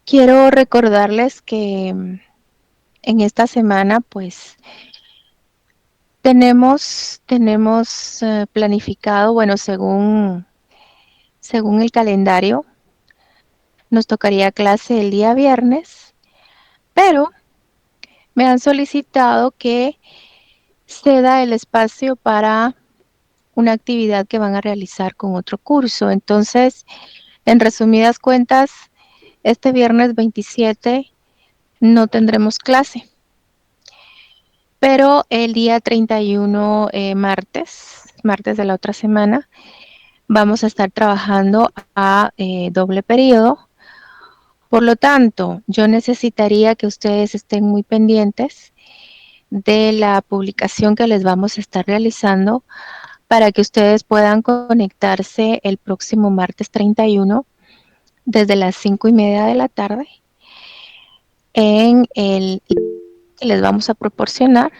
Quiero recordarles que en esta semana pues tenemos planificado, bueno, según el calendario, nos tocaría clase el día viernes, pero me han solicitado que ceda el espacio para una actividad que van a realizar con otro curso. Entonces, en resumidas cuentas, este viernes 27 no tendremos clase. Pero el día 31, martes de la otra semana, vamos a estar trabajando a doble periodo. Por lo tanto, yo necesitaría que ustedes estén muy pendientes de la publicación que les vamos a estar realizando para que ustedes puedan conectarse el próximo martes 31 desde las 5:30 de la tarde en el que les vamos a proporcionar,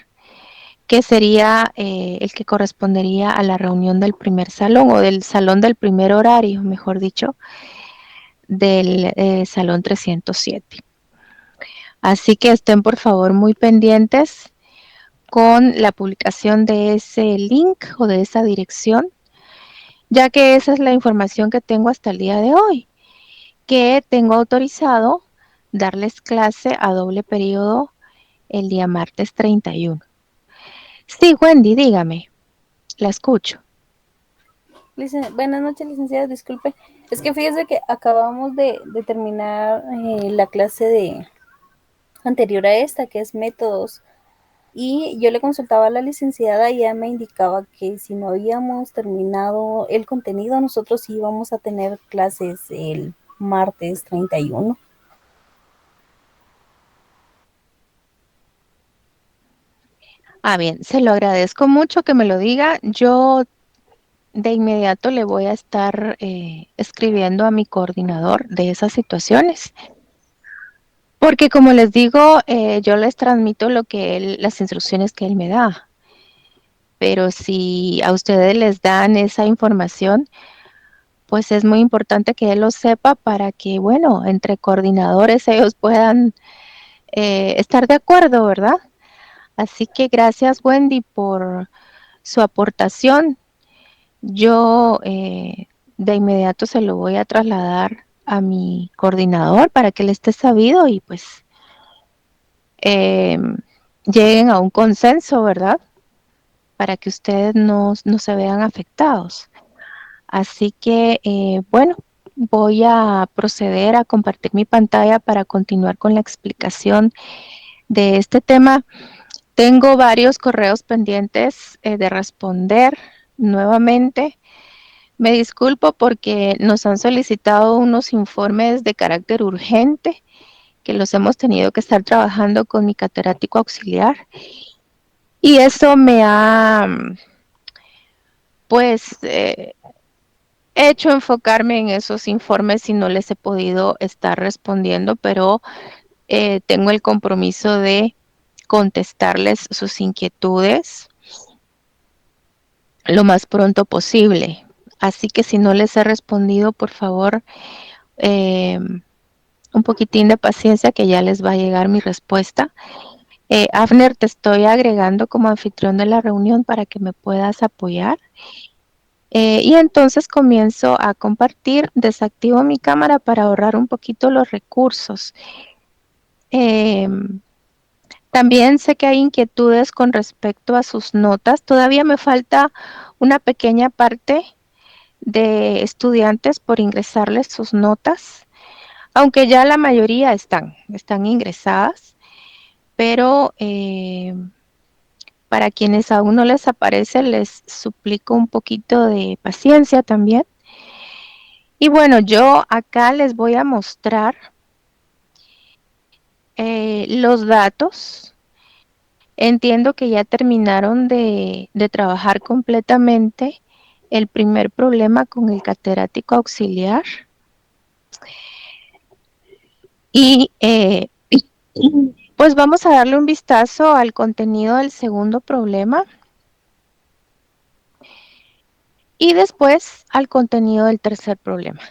que sería el que correspondería a la reunión del primer salón o del salón del primer horario, mejor dicho, del salón 307. Así que estén por favor muy pendientes con la publicación de ese link o de esa dirección, ya que esa es la información que tengo hasta el día de hoy, que tengo autorizado darles clase a doble periodo el día martes 31. Sí, Wendy, dígame, la escucho. Buenas noches, licenciada, disculpe. Es que fíjese que acabamos de terminar la clase de anterior a esta, que es métodos, y yo le consultaba a la licenciada y ella me indicaba que si no habíamos terminado el contenido, nosotros sí íbamos a tener clases el martes 31. Ah, bien, se lo agradezco mucho que me lo diga. Yo de inmediato le voy a estar escribiendo a mi coordinador de esas situaciones, porque como les digo, yo les transmito las instrucciones que él me da, pero si a ustedes les dan esa información, pues es muy importante que él lo sepa para que, bueno, entre coordinadores ellos puedan estar de acuerdo, ¿verdad? Así que gracias, Wendy, por su aportación. Yo de inmediato se lo voy a trasladar a mi coordinador para que él esté sabido y pues eh, lleguen a un consenso, ¿verdad? Para que ustedes no se vean afectados. Así que, bueno, voy a proceder a compartir mi pantalla para continuar con la explicación de este tema. Tengo varios correos pendientes de responder nuevamente. Me disculpo porque nos han solicitado unos informes de carácter urgente que los hemos tenido que estar trabajando con mi catedrático auxiliar y eso me ha pues hecho enfocarme en esos informes y no les he podido estar respondiendo, pero tengo el compromiso de contestarles sus inquietudes lo más pronto posible. Así que si no les he respondido, por favor, eh, un poquitín de paciencia que ya les va a llegar mi respuesta. Avner, te estoy agregando como anfitrión de la reunión para que me puedas apoyar. Y entonces comienzo a compartir, desactivo mi cámara para ahorrar un poquito los recursos. Eh, También sé que hay inquietudes con respecto a sus notas. Todavía me falta una pequeña parte de estudiantes por ingresarles sus notas, aunque ya la mayoría están ingresadas, pero para quienes aún no les aparece, les suplico un poquito de paciencia también. Y bueno, yo acá les voy a mostrar los datos. Entiendo que ya terminaron de trabajar completamente el primer problema con el catedrático auxiliar. Y pues vamos a darle un vistazo al contenido del segundo problema y después al contenido del tercer problema.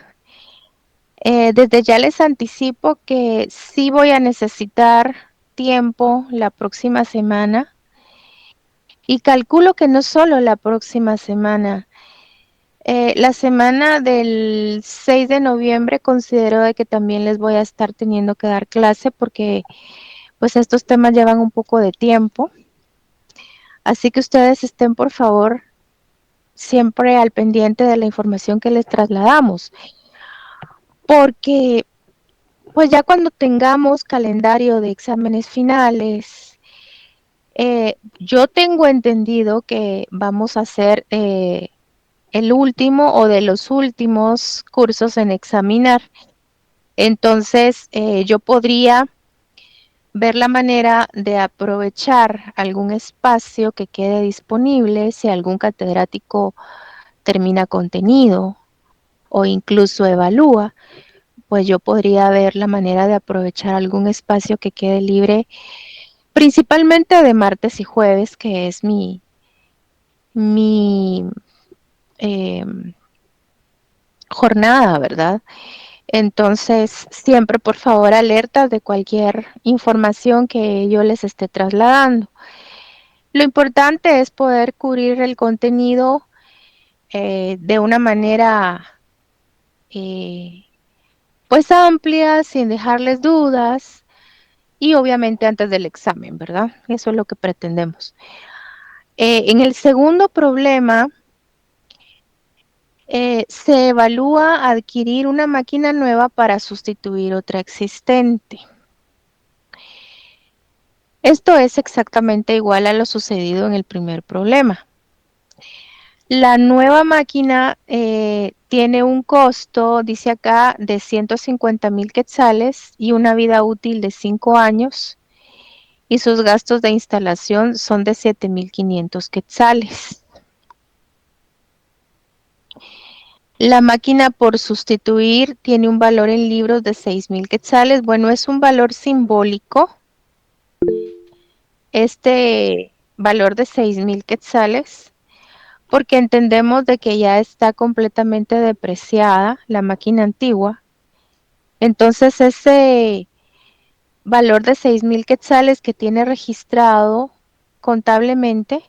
Desde ya les anticipo que sí voy a necesitar tiempo la próxima semana y calculo que no solo la próxima semana. La semana del 6 de noviembre considero de que también les voy a estar teniendo que dar clase porque pues estos temas llevan un poco de tiempo. Así que ustedes estén por favor siempre al pendiente de la información que les trasladamos. Porque pues ya cuando tengamos calendario de exámenes finales, yo tengo entendido que vamos a hacer el último o de los últimos cursos en examinar. Entonces, yo podría ver la manera de aprovechar algún espacio que quede disponible si algún catedrático termina contenido o incluso evalúa, pues yo podría ver la manera de aprovechar algún espacio que quede libre, principalmente de martes y jueves, que es mi eh, jornada, ¿verdad? Entonces, siempre por favor alertas de cualquier información que yo les esté trasladando. Lo importante es poder cubrir el contenido de una manera eh, pues amplia, sin dejarles dudas y obviamente antes del examen, ¿verdad? Eso es lo que pretendemos. En el segundo problema, se evalúa adquirir una máquina nueva para sustituir otra existente. Esto es exactamente igual a lo sucedido en el primer problema. La nueva máquina tiene un costo, dice acá, de 150,000 quetzales y una vida útil de 5 años y sus gastos de instalación son de 7,500 quetzales. La máquina por sustituir tiene un valor en libros de 6,000 quetzales. Bueno, es un valor simbólico. Este valor de 6,000 quetzales porque entendemos de que ya está completamente depreciada la máquina antigua. Entonces ese valor de 6,000 quetzales que tiene registrado contablemente,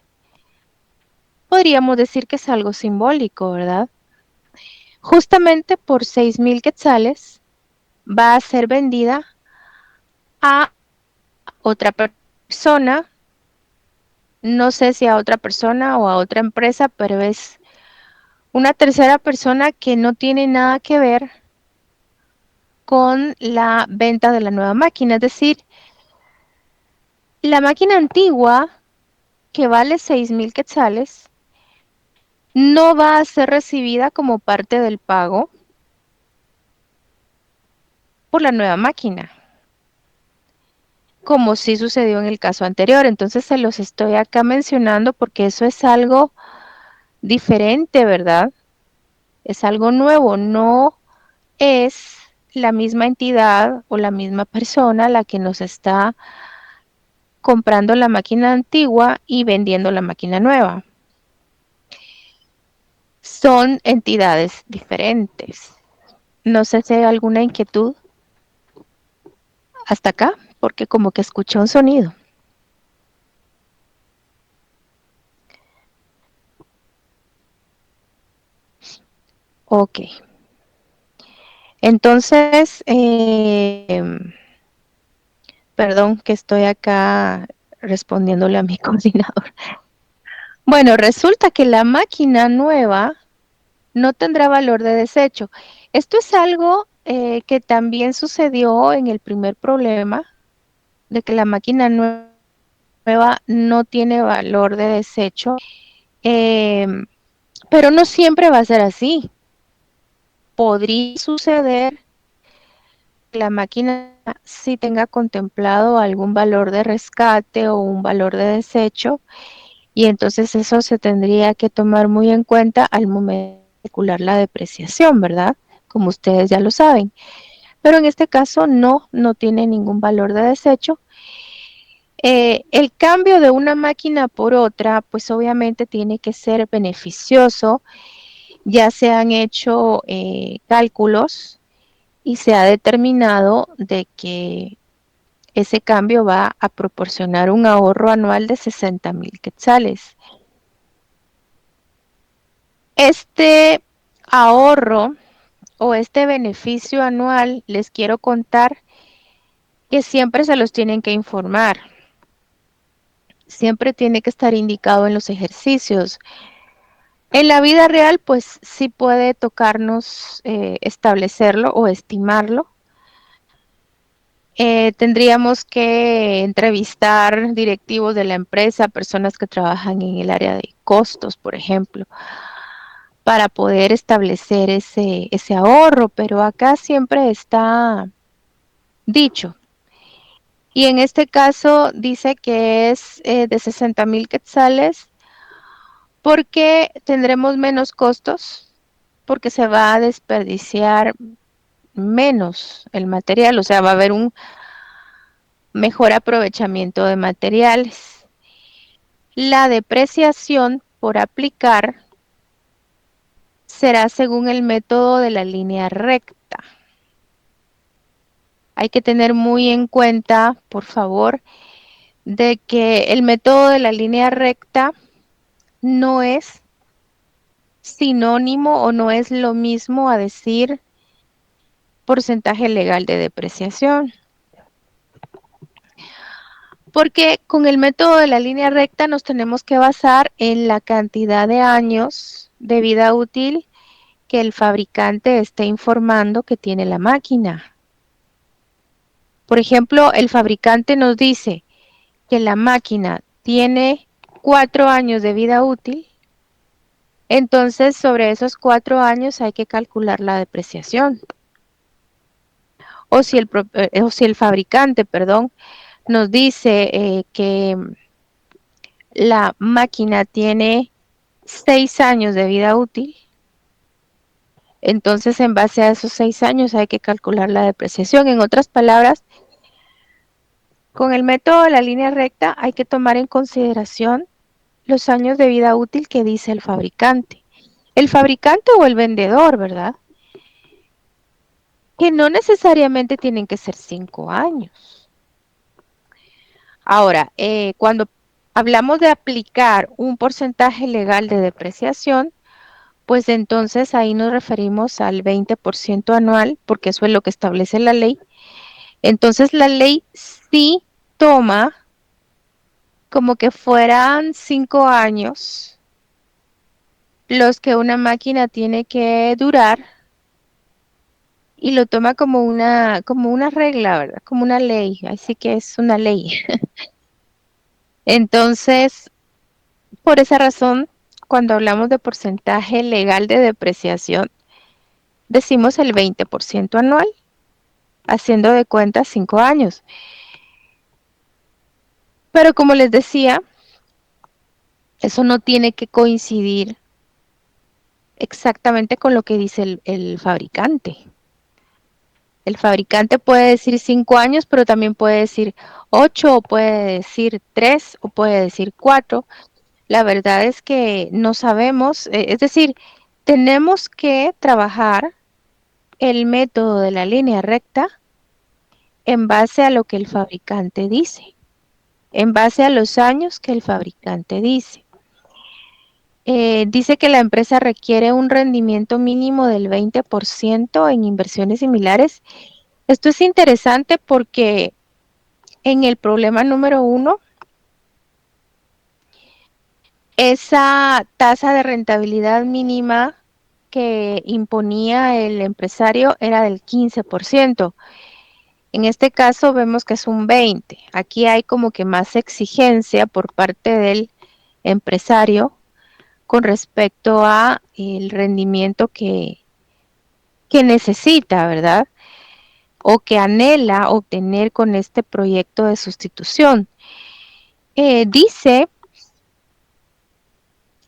podríamos decir que es algo simbólico, ¿verdad? Justamente por 6,000 quetzales va a ser vendida a otra persona, no sé si a otra persona o a otra empresa, pero es una tercera persona que no tiene nada que ver con la venta de la nueva máquina. Es decir, la máquina antigua, que vale 6,000 quetzales, no va a ser recibida como parte del pago por la nueva máquina, como sí sucedió en el caso anterior. Entonces se los estoy acá mencionando porque eso es algo diferente, ¿verdad? Es algo nuevo, no es la misma entidad o la misma persona la que nos está comprando la máquina antigua y vendiendo la máquina nueva. Son entidades diferentes. No sé si hay alguna inquietud hasta acá, porque como que escuché un sonido. Ok. Entonces, perdón que estoy acá respondiéndole a mi coordinador. Bueno, resulta que la máquina nueva no tendrá valor de desecho. Esto es algo que también sucedió en el primer problema, de que la máquina nueva no tiene valor de desecho, eh, pero no siempre va a ser así. Podría suceder que la máquina sí tenga contemplado algún valor de rescate o un valor de desecho, y entonces eso se tendría que tomar muy en cuenta al momento de calcular la depreciación, ¿verdad? Como ustedes ya lo saben. Pero en este caso no tiene ningún valor de desecho. El cambio de una máquina por otra, pues obviamente tiene que ser beneficioso. Ya se han hecho cálculos y se ha determinado de que ese cambio va a proporcionar un ahorro anual de 60,000 quetzales. Este ahorro o este beneficio anual, les quiero contar que siempre se los tienen que informar. Siempre tiene que estar indicado en los ejercicios. En la vida real, pues sí puede tocarnos establecerlo o estimarlo. Tendríamos que entrevistar directivos de la empresa, personas que trabajan en el área de costos, por ejemplo, para poder establecer ese ahorro, pero acá siempre está dicho. Y en este caso dice que es de 60,000 quetzales porque tendremos menos costos, porque se va a desperdiciar menos el material, o sea, va a haber un mejor aprovechamiento de materiales. La depreciación por aplicar será según el método de la línea recta. Hay que tener muy en cuenta, por favor, de que el método de la línea recta no es sinónimo o no es lo mismo a decir porcentaje legal de depreciación. Porque con el método de la línea recta nos tenemos que basar en la cantidad de años de vida útil que el fabricante esté informando que tiene la máquina. Por ejemplo, el fabricante nos dice que la máquina tiene 4 años de vida útil, entonces sobre esos 4 años hay que calcular la depreciación. O si el fabricante, perdón, nos dice que la máquina tiene 6 años de vida útil, entonces en base a esos 6 años hay que calcular la depreciación. En otras palabras, con el método de la línea recta hay que tomar en consideración los años de vida útil que dice el fabricante. El fabricante o el vendedor, ¿verdad? Que no necesariamente tienen que ser 5 años. Ahora, cuando hablamos de aplicar un porcentaje legal de depreciación, pues entonces ahí nos referimos al 20% anual, porque eso es lo que establece la ley. Entonces la ley sí toma como que fueran 5 años los que una máquina tiene que durar y lo toma como una regla, ¿verdad? Como una ley, así que es una ley. Entonces, por esa razón, cuando hablamos de porcentaje legal de depreciación, decimos el 20% anual, haciendo de cuenta 5 años. Pero como les decía, eso no tiene que coincidir exactamente con lo que dice el fabricante. El fabricante puede decir 5 años, pero también puede decir 8 o puede decir 3 o puede decir 4. La verdad es que no sabemos, es decir, tenemos que trabajar el método de la línea recta en base a lo que el fabricante dice, en base a los años que el fabricante dice. Dice que la empresa requiere un rendimiento mínimo del 20% en inversiones similares. Esto es interesante porque en el problema número 1, esa tasa de rentabilidad mínima que imponía el empresario era del 15%. En este caso vemos que es un 20%. Aquí hay como que más exigencia por parte del empresario con respecto a el rendimiento que necesita, ¿verdad? O que anhela obtener con este proyecto de sustitución. Dice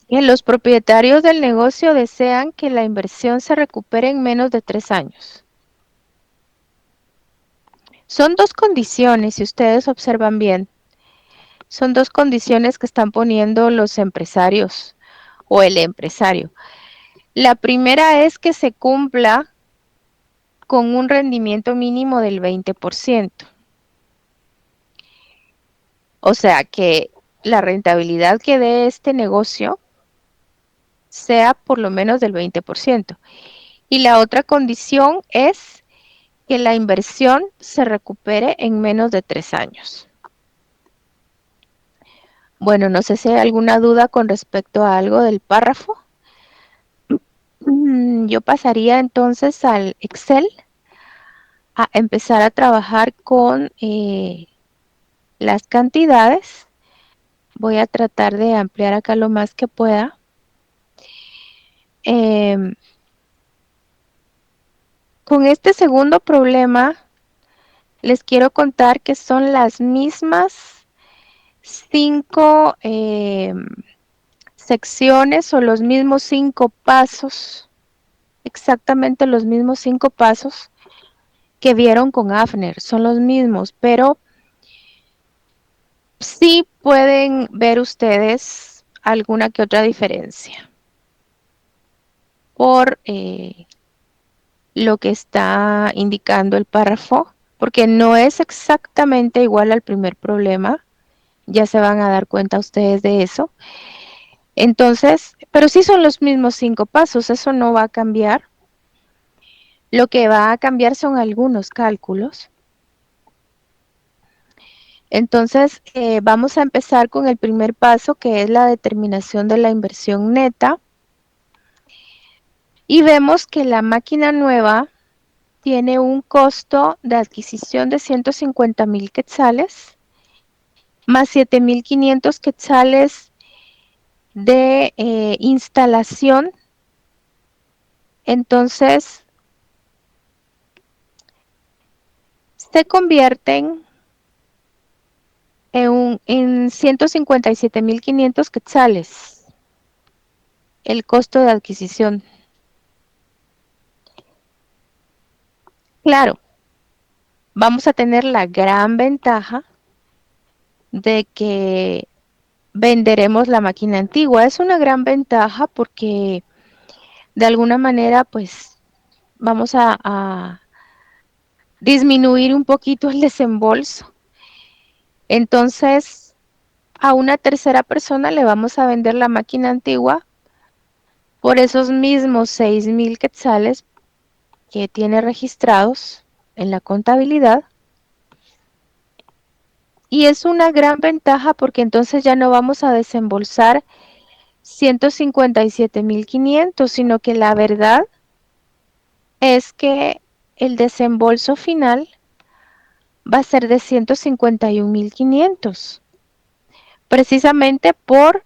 que los propietarios del negocio desean que la inversión se recupere en menos de 3 años. Son dos condiciones, si ustedes observan bien, son dos condiciones que están poniendo los empresarios o el empresario. La primera es que se cumpla con un rendimiento mínimo del 20%. O sea que la rentabilidad que dé este negocio sea por lo menos del 20%. Y la otra condición es que la inversión se recupere en menos de 3 años. Bueno, no sé si hay alguna duda con respecto a algo del párrafo. Yo pasaría entonces al Excel a empezar a trabajar con las cantidades. Voy a tratar de ampliar acá lo más que pueda. Con este segundo problema, les quiero contar que son las mismas 5 secciones o los mismos 5 pasos, exactamente los mismos 5 pasos que vieron con Afner, son los mismos, pero sí pueden ver ustedes alguna que otra diferencia por lo que está indicando el párrafo, porque no es exactamente igual al primer problema, ya se van a dar cuenta ustedes de eso. Entonces, pero sí son los mismos 5 pasos, eso no va a cambiar. Lo que va a cambiar son algunos cálculos. Entonces, vamos a empezar con el primer paso, que es la determinación de la inversión neta. Y vemos que la máquina nueva tiene un costo de adquisición de 150,000 quetzales, más 7,500 quetzales de instalación. Entonces, se convierten en 157,500 quetzales el costo de adquisición. Claro, vamos a tener la gran ventaja de que venderemos la máquina antigua. Es una gran ventaja porque de alguna manera pues vamos a disminuir un poquito el desembolso. Entonces, a una tercera persona le vamos a vender la máquina antigua por esos mismos 6,000 quetzales que tiene registrados en la contabilidad. Y es una gran ventaja porque entonces ya no vamos a desembolsar 157,500, sino que la verdad es que el desembolso final va a ser de 151,500, precisamente por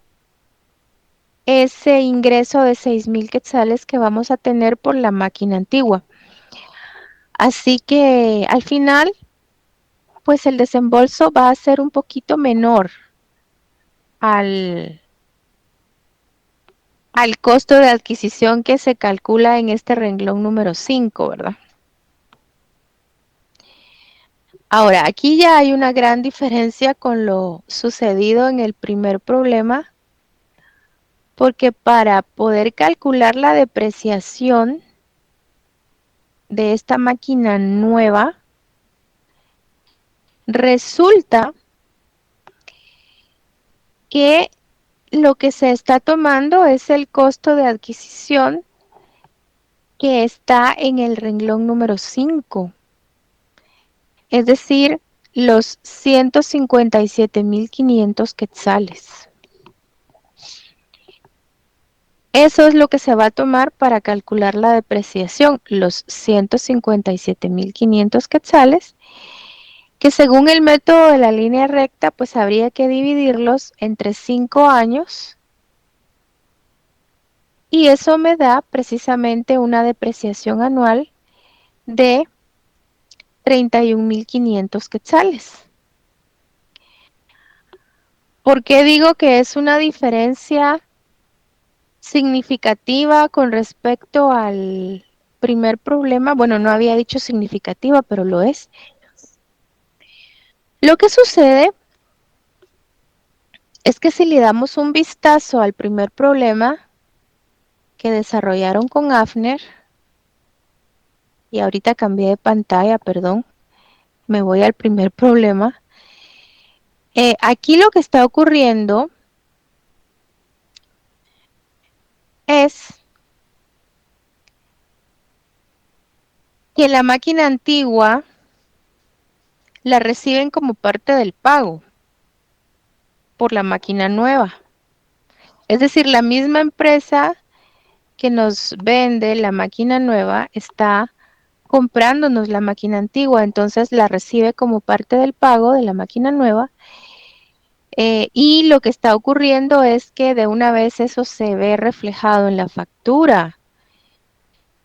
ese ingreso de 6,000 quetzales que vamos a tener por la máquina antigua. Así que al final, pues el desembolso va a ser un poquito menor al, al costo de adquisición que se calcula en este renglón número 5, ¿verdad? Ahora, aquí ya hay una gran diferencia con lo sucedido en el primer problema, porque para poder calcular la depreciación de esta máquina nueva, resulta que lo que se está tomando es el costo de adquisición que está en el renglón número 5, es decir, los 157,500 quetzales. Eso es lo que se va a tomar para calcular la depreciación, los 157,500 quetzales, que según el método de la línea recta, pues habría que dividirlos entre 5 años y eso me da precisamente una depreciación anual de 31,500 quetzales. ¿Por qué digo que es una diferencia significativa con respecto al primer problema? Bueno, no había dicho significativa, pero lo es. Lo que sucede es que si le damos un vistazo al primer problema que desarrollaron con Afner, y ahorita cambié de pantalla, perdón, me voy al primer problema. Aquí lo que está ocurriendo es que la máquina antigua la reciben como parte del pago por la máquina nueva. Es decir, la misma empresa que nos vende la máquina nueva está comprándonos la máquina antigua, entonces la recibe como parte del pago de la máquina nueva. Y lo que está ocurriendo es que de una vez eso se ve reflejado en la factura.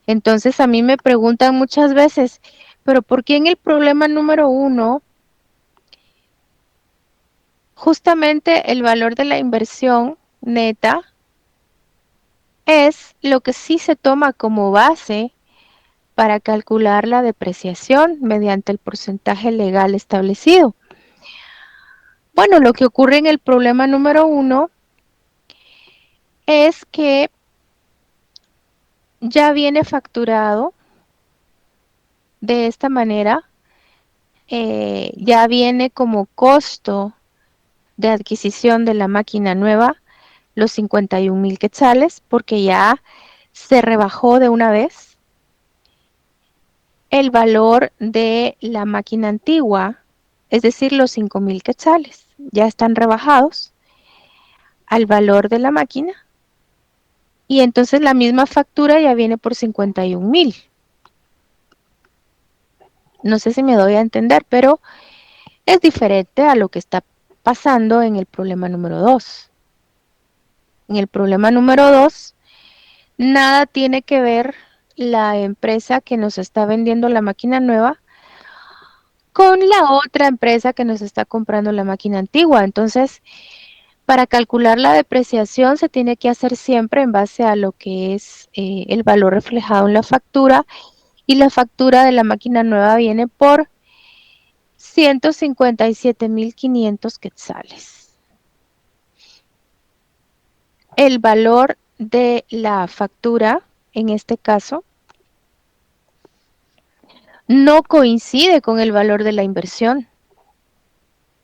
Entonces a mí me preguntan muchas veces, pero ¿por qué en el problema número 1 justamente el valor de la inversión neta es lo que sí se toma como base para calcular la depreciación mediante el porcentaje legal establecido? Bueno, lo que ocurre en el problema número 1 es que ya viene facturado de esta manera, ya viene como costo de adquisición de la máquina nueva los 51,000 quetzales, porque ya se rebajó de una vez el valor de la máquina antigua, es decir, los 5,000 quetzales, ya están rebajados al valor de la máquina, y entonces la misma factura ya viene por 51,000. No sé si me doy a entender, pero es diferente a lo que está pasando en el problema número 2. En el problema número 2, nada tiene que ver la empresa que nos está vendiendo la máquina nueva con la otra empresa que nos está comprando la máquina antigua. Entonces, para calcular la depreciación se tiene que hacer siempre en base a lo que es el valor reflejado en la factura, y la factura de la máquina nueva viene por 157,500 quetzales. El valor de la factura, en este caso, no coincide con el valor de la inversión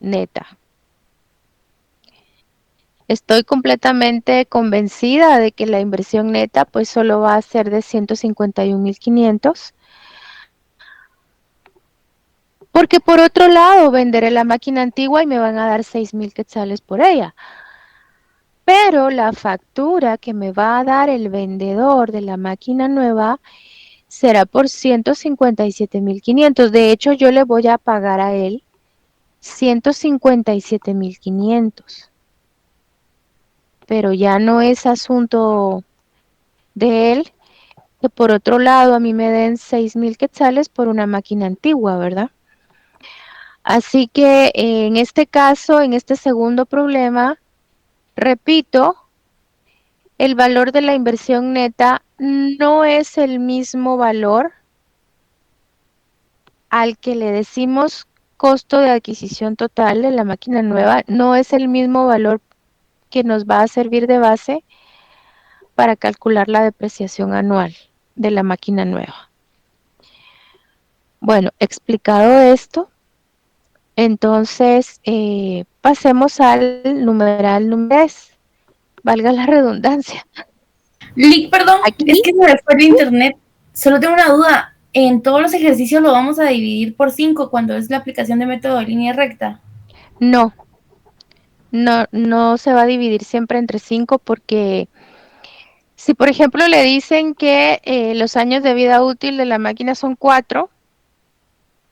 neta. Estoy completamente convencida de que la inversión neta pues solo va a ser de 151,500, porque por otro lado venderé la máquina antigua y me van a dar 6,000 quetzales por ella. Pero la factura que me va a dar el vendedor de la máquina nueva será por 157,500. De hecho, yo le voy a pagar a él 157,500. Pero ya no es asunto de él que por otro lado a mí me den 6,000 quetzales por una máquina antigua, ¿verdad? Así que en este caso, en este segundo problema, repito, el valor de la inversión neta no es el mismo valor al que le decimos costo de adquisición total de la máquina nueva, no es el mismo valor que nos va a servir de base para calcular la depreciación anual de la máquina nueva. Bueno, explicado esto, entonces pasemos al numeral número 3, valga la redundancia. Lick, perdón, es Aquí que se me fue el internet. Solo tengo una duda. En todos los ejercicios lo vamos a dividir por 5 cuando es la aplicación de método de línea recta. no, no se va a dividir siempre entre 5, porque si por ejemplo le dicen que los años de vida útil de la máquina son 4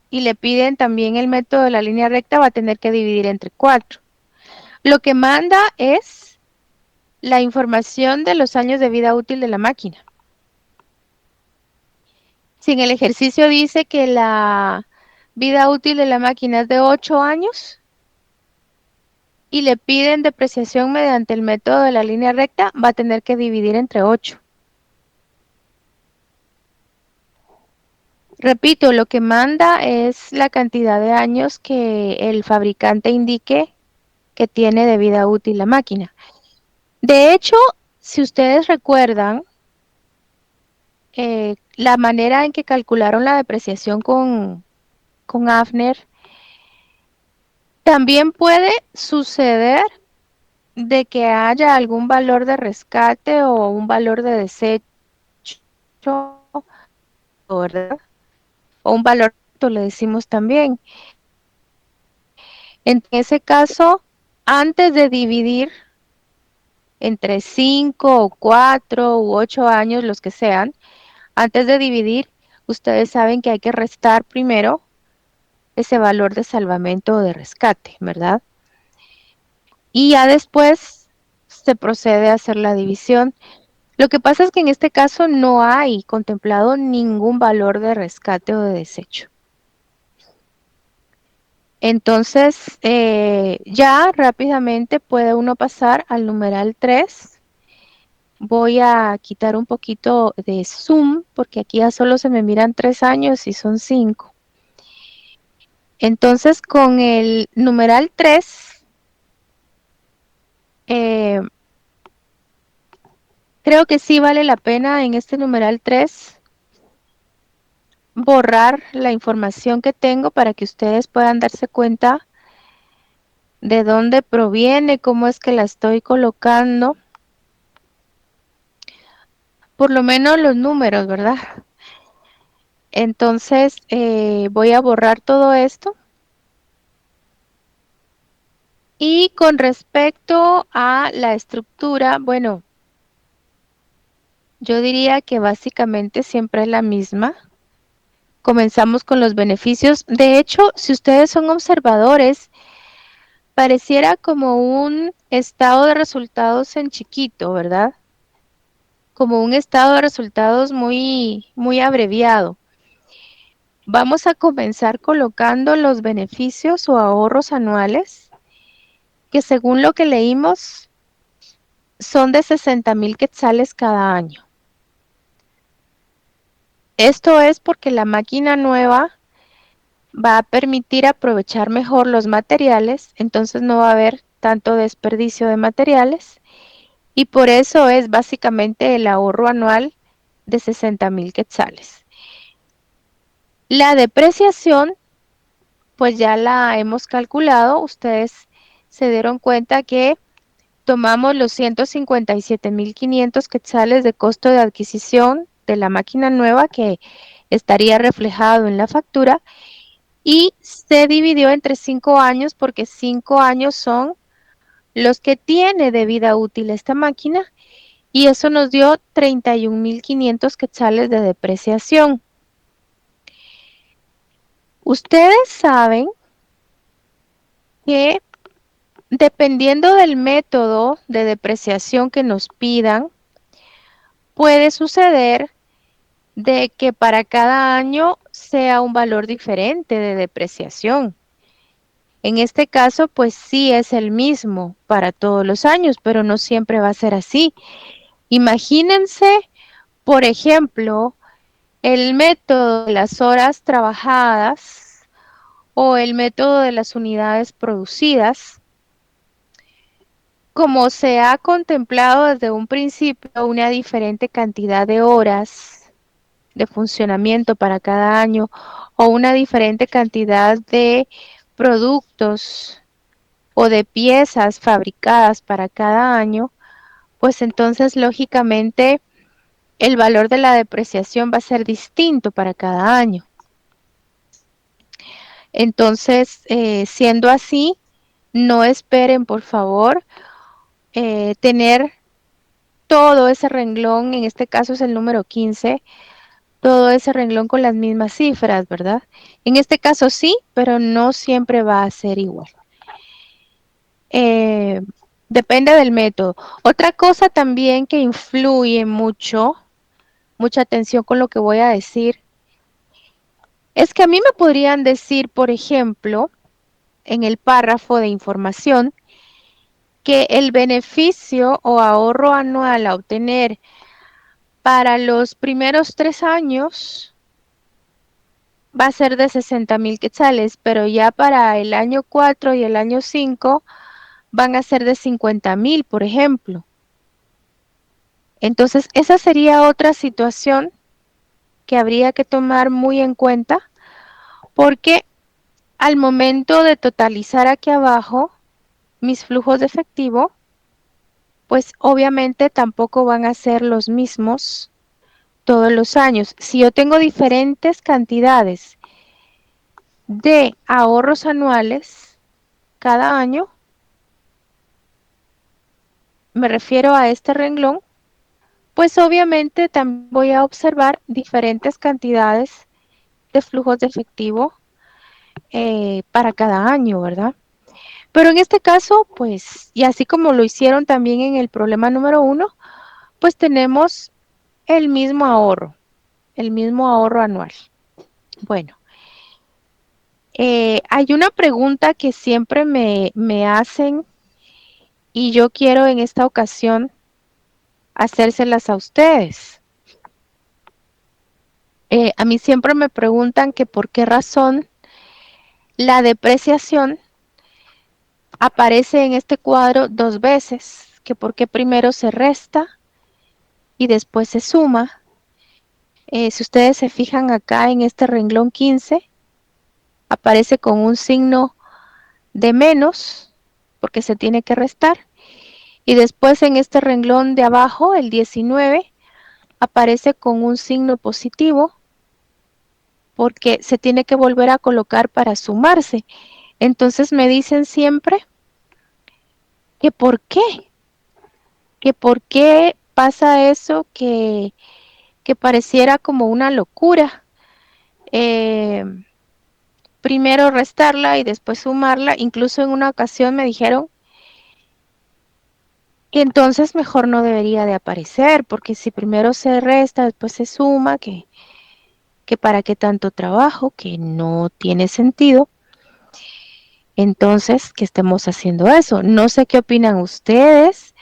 y le piden también el método de la línea recta, va a tener que dividir entre 4. Lo que manda es la información de los años de vida útil de la máquina. Si en el ejercicio dice que la vida útil de la máquina es de 8 años y le piden depreciación mediante el método de la línea recta, va a tener que dividir entre 8. Repito, lo que manda es la cantidad de años que el fabricante indique que tiene de vida útil la máquina. De hecho, si ustedes recuerdan, la manera en que calcularon la depreciación con Afner, también puede suceder de que haya algún valor de rescate o un valor de desecho, ¿verdad? O un valor, le decimos también. En ese caso, antes de dividir entre 5 o 4 u 8 años, los que sean, antes de dividir, ustedes saben que hay que restar primero ese valor de salvamento o de rescate, ¿verdad? Y ya después se procede a hacer la división. Lo que pasa es que en este caso no hay contemplado ningún valor de rescate o de desecho. Entonces, ya rápidamente puede uno pasar al numeral 3. Voy a quitar un poquito de zoom porque aquí ya solo se me miran 3 años y son 5. Entonces, con el numeral 3, eh, creo que sí vale la pena en este numeral 3 borrar la información que tengo para que ustedes puedan darse cuenta de dónde proviene, cómo es que la estoy colocando, por lo menos los números, ¿verdad? Entonces voy a borrar todo esto. Y con respecto a la estructura, bueno, yo diría que básicamente siempre es la misma. Comenzamos con los beneficios. De hecho, si ustedes son observadores, pareciera como un estado de resultados en chiquito, ¿verdad? Como un estado de resultados muy, muy abreviado. Vamos a comenzar colocando los beneficios o ahorros anuales, que según lo que leímos, son de 60,000 quetzales cada año. Esto es porque la máquina nueva va a permitir aprovechar mejor los materiales, entonces no va a haber tanto desperdicio de materiales y por eso es básicamente el ahorro anual de 60,000 quetzales. La depreciación, pues ya la hemos calculado, ustedes se dieron cuenta que tomamos los 157,500 quetzales de costo de adquisición de la máquina nueva que estaría reflejado en la factura y se dividió entre 5 años porque 5 años son los que tiene de vida útil esta máquina y eso nos dio 31,500 quetzales de depreciación. Ustedes saben que dependiendo del método de depreciación que nos pidan, puede suceder de que para cada año sea un valor diferente de depreciación. En este caso, pues sí es el mismo para todos los años, pero no siempre va a ser así. Imagínense, por ejemplo, el método de las horas trabajadas o el método de las unidades producidas. Como se ha contemplado desde un principio una diferente cantidad de horas de funcionamiento para cada año o una diferente cantidad de productos o de piezas fabricadas para cada año, pues entonces lógicamente el valor de la depreciación va a ser distinto para cada año. Entonces, siendo así, no esperen, por favor, tener todo ese renglón, en este caso es el número 15, todo ese renglón con las mismas cifras, ¿verdad? En este caso sí, pero no siempre va a ser igual. Eh, Depende del método. Otra cosa también que influye mucho, mucha atención con lo que voy a decir, es que a mí me podrían decir, por ejemplo, en el párrafo de información, que el beneficio o ahorro anual a obtener para los primeros 3 años va a ser de 60,000 quetzales, pero ya para el año 4 y el año 5 van a ser de 50,000, por ejemplo. Entonces, esa sería otra situación que habría que tomar muy en cuenta, porque al momento de totalizar aquí abajo mis flujos de efectivo, pues obviamente tampoco van a ser los mismos todos los años. Si yo tengo diferentes cantidades de ahorros anuales cada año, me refiero a este renglón, pues obviamente también voy a observar diferentes cantidades de flujos de efectivo para cada año, ¿verdad? Pero en este caso, pues, y así como lo hicieron también en el problema número 1, pues tenemos el mismo ahorro anual. Bueno, hay una pregunta que siempre me hacen y yo quiero en esta ocasión hacérselas a ustedes. A mí siempre me preguntan que por qué razón la depreciación aparece en este cuadro dos veces, que por qué primero se resta y después se suma. Si ustedes se fijan acá en este renglón 15, aparece con un signo de menos, porque se tiene que restar. Y después en este renglón de abajo, el 19, aparece con un signo positivo, porque se tiene que volver a colocar para sumarse. Entonces me dicen siempre que por qué pasa eso que pareciera como una locura. Eh, Primero restarla y después sumarla. Incluso en una ocasión me dijeron que entonces mejor no debería de aparecer, porque si primero se resta, después se suma, que para qué tanto trabajo, que no tiene sentido. Entonces, que estemos haciendo eso. No sé qué opinan ustedes,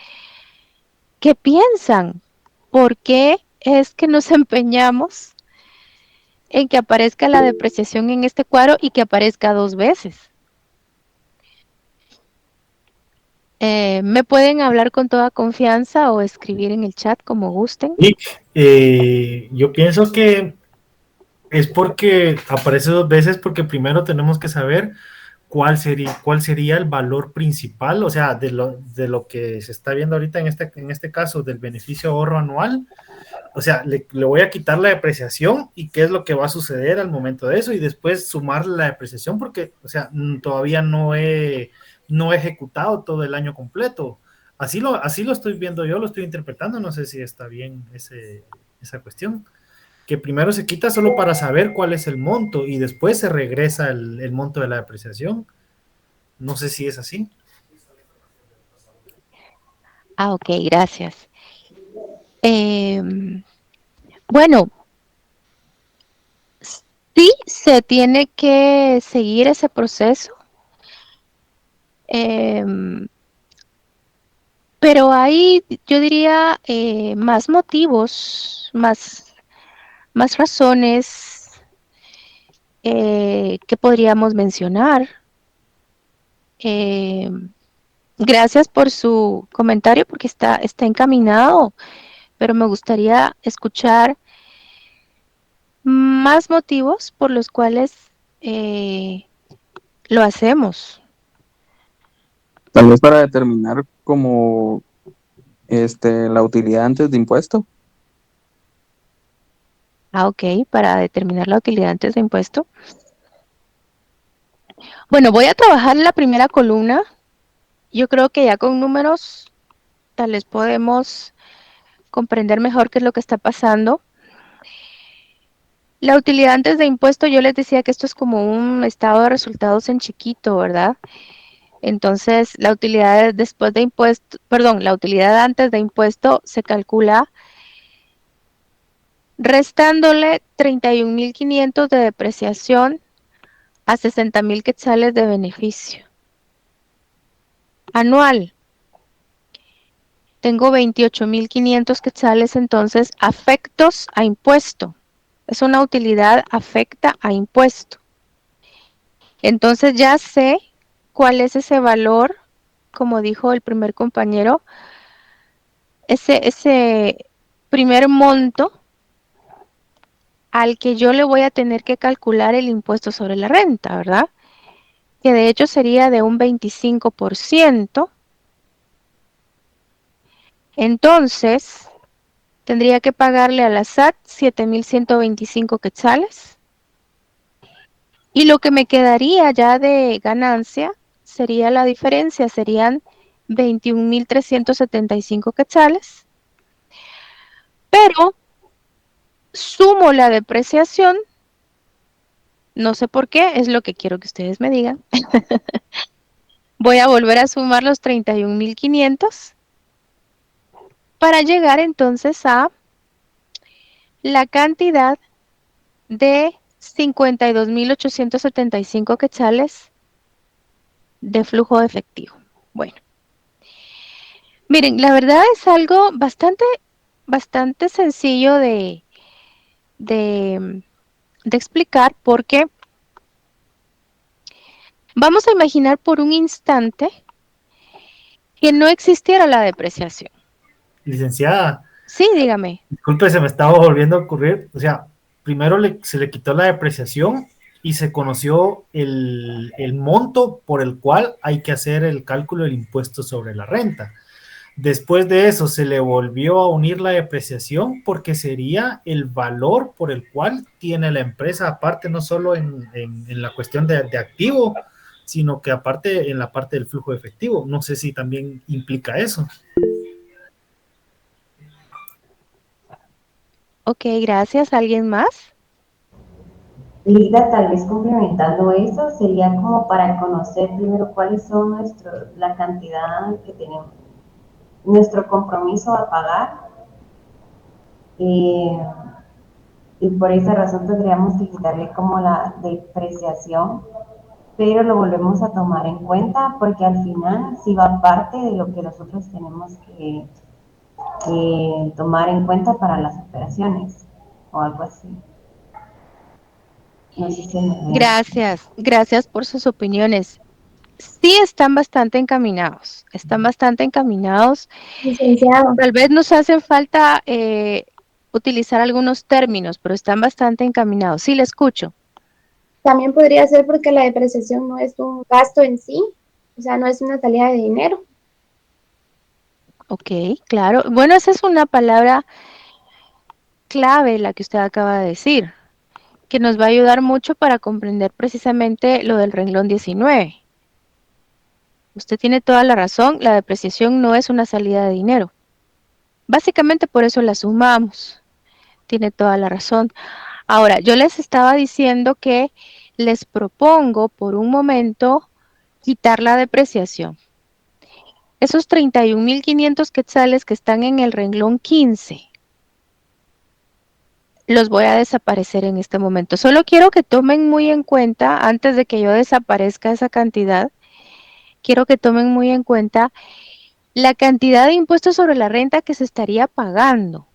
qué piensan, por qué es que nos empeñamos en que aparezca la depreciación en este cuadro y que aparezca dos veces. Me pueden hablar con toda confianza o escribir en el chat como gusten. Y yo pienso que es porque aparece dos veces porque primero tenemos que saber cuál sería el valor principal, o sea, de lo que se está viendo ahorita en este caso del beneficio ahorro anual. O sea, le voy a quitar la depreciación y qué es lo que va a suceder al momento de eso y después sumar la depreciación porque, o sea, todavía no he ejecutado todo el año completo. Así lo estoy viendo yo, lo estoy interpretando, no sé si está bien esa cuestión. Que primero se quita solo para saber cuál es el monto y después se regresa el monto de la depreciación. No sé si es así. Ah, ok, gracias. Bueno, sí se tiene que seguir ese proceso, eh, pero hay, yo diría, más motivos, más razones que podríamos mencionar. Eh, Gracias por su comentario porque está encaminado, pero me gustaría escuchar más motivos por los cuales eh, lo hacemos. Tal vez para determinar como la utilidad antes de impuesto. Ah, ok, para determinar la utilidad antes de impuesto. Bueno, voy a trabajar en la primera columna. Yo creo que ya con números tal vez podemos comprender mejor qué es lo que está pasando. La utilidad antes de impuesto, yo les decía que esto es como un estado de resultados en chiquito, ¿verdad? Entonces, la utilidad después de impuesto, perdón, la utilidad antes de impuesto se calcula restándole 31.500 de depreciación a 60.000 quetzales de beneficio anual. Tengo 28.500 quetzales entonces afectos a impuesto. Es una utilidad afecta a impuesto. Entonces ya sé cuál es ese valor, como dijo el primer compañero, ese primer monto al que yo le voy a tener que calcular el impuesto sobre la renta, ¿verdad? Que de hecho sería de un 25%. Entonces, tendría que pagarle a la SAT 7,125 quetzales. Y lo que me quedaría ya de ganancia sería la diferencia, serían 21,375 quetzales. Pero sumo la depreciación, no sé por qué, es lo que quiero que ustedes me digan. Voy a volver a sumar los 31,500 para llegar entonces a la cantidad de 52,875 quetzales de flujo de efectivo. Bueno, miren, la verdad es algo bastante sencillo de, de explicar, porque vamos a imaginar por un instante que no existiera la depreciación. Licenciada, Sí, dígame. disculpe, se me estaba volviendo a ocurrir, o sea, primero se le quitó la depreciación y se conoció el monto por el cual hay que hacer el cálculo del impuesto sobre la renta. Después de eso se le volvió a unir la depreciación porque sería el valor por el cual tiene la empresa, aparte no solo en la cuestión de activo, sino que aparte en la parte del flujo de efectivo. No sé si también implica eso. Ok, gracias. ¿Alguien más? Lida, tal vez complementando eso, sería como para conocer primero cuáles son la cantidad que tenemos, nuestro compromiso a pagar, eh, y por esa razón tendríamos que quitarle como la depreciación, pero lo volvemos a tomar en cuenta porque al final sí va parte de lo que nosotros tenemos que tomar en cuenta para las operaciones o algo así. No sé si me... Gracias por sus opiniones. Sí, están bastante encaminados, Licenciado, Tal vez nos hacen falta utilizar algunos términos, pero están bastante encaminados. Sí, le escucho. también podría ser porque la depreciación no es un gasto en sí, o sea, no es una salida de dinero. Ok, claro. Bueno, esa es una palabra clave la que usted acaba de decir, que nos va a ayudar mucho para comprender precisamente lo del renglón 19. Usted tiene toda la razón, la depreciación no es una salida de dinero. Básicamente por eso la sumamos. Tiene toda la razón. Ahora, yo les estaba diciendo que les propongo por un momento quitar la depreciación. Esos 31,500 quetzales que están en el renglón 15, los voy a desaparecer en este momento. Solo quiero que tomen muy en cuenta, antes de que yo desaparezca esa cantidad, quiero que tomen muy en cuenta la cantidad de impuestos sobre la renta que se estaría pagando.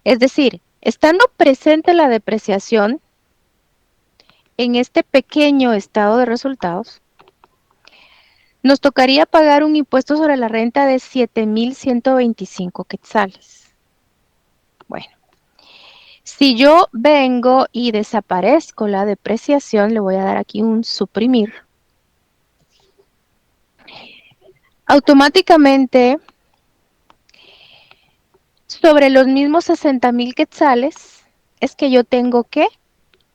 Es decir, estando presente la depreciación en este pequeño estado de resultados, nos tocaría pagar un impuesto sobre la renta de 7,125 quetzales. Bueno, si yo vengo y desaparezco la depreciación, le voy a dar aquí un suprimir. Automáticamente, sobre los mismos 60,000 quetzales, es que yo tengo que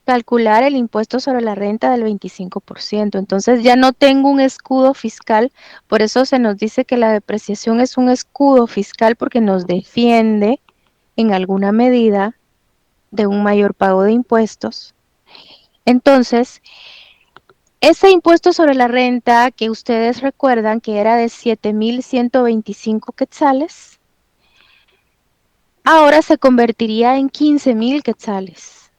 calcular el impuesto sobre la renta del 25%. Entonces ya no tengo un escudo fiscal, por eso se nos dice que la depreciación es un escudo fiscal porque nos defiende en alguna medida de un mayor pago de impuestos. Entonces, ese impuesto sobre la renta que ustedes recuerdan que era de 7,125 quetzales, ahora se convertiría en 15,000 quetzales,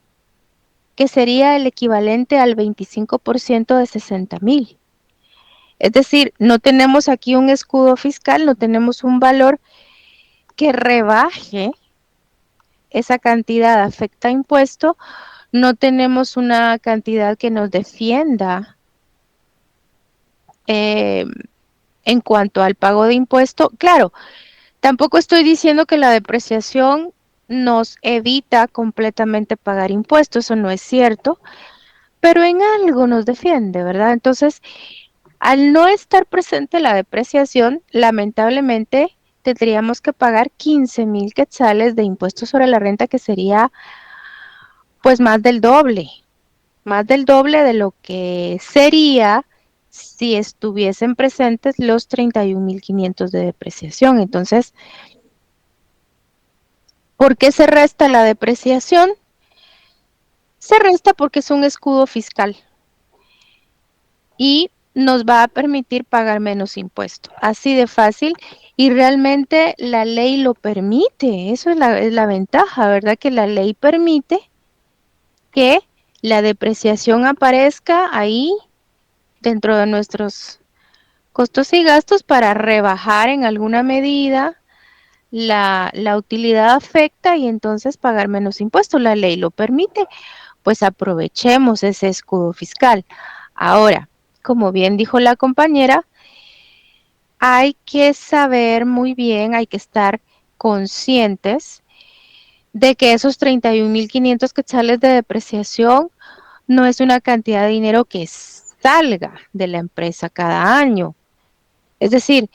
que sería el equivalente al 25% de 60,000. Es decir, no tenemos aquí un escudo fiscal, no tenemos un valor que rebaje esa cantidad afecta a impuesto, no tenemos una cantidad que nos defienda en cuanto al pago de impuesto. Claro, tampoco estoy diciendo que la depreciación nos evita completamente pagar impuestos, eso no es cierto, pero en algo nos defiende, ¿verdad? Entonces, al no estar presente la depreciación, lamentablemente tendríamos que pagar 15,000 quetzales de impuestos sobre la renta, que sería pues más del doble de lo que sería si estuviesen presentes los 31,500 de depreciación. Entonces, ¿por qué se resta la depreciación? Se resta porque es un escudo fiscal y nos va a permitir pagar menos impuestos. Así de fácil, y realmente la ley lo permite. Eso es la ventaja, ¿verdad? Que la ley permite que la depreciación aparezca ahí dentro de nuestros costos y gastos para rebajar en alguna medida la utilidad afecta y entonces pagar menos impuestos. La ley lo permite, pues aprovechemos ese escudo fiscal. Ahora, como bien dijo la compañera, hay que saber muy bien, hay que estar conscientes de que esos 31,500 quetzales de depreciación no es una cantidad de dinero que salga de la empresa cada año. Es decir,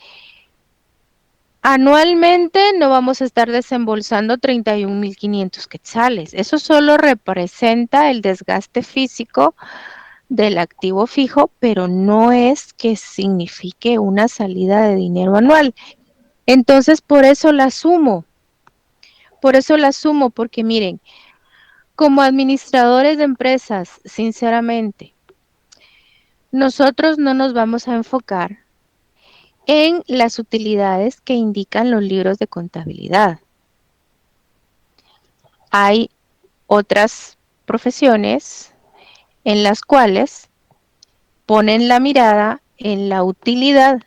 anualmente no vamos a estar desembolsando 31,500 quetzales. Eso solo representa el desgaste físico del activo fijo, pero no es que signifique una salida de dinero anual. Entonces, por eso la sumo, porque miren, como administradores de empresas, sinceramente, nosotros no nos vamos a enfocar en las utilidades que indican los libros de contabilidad. Hay otras profesiones en las cuales ponen la mirada en la utilidad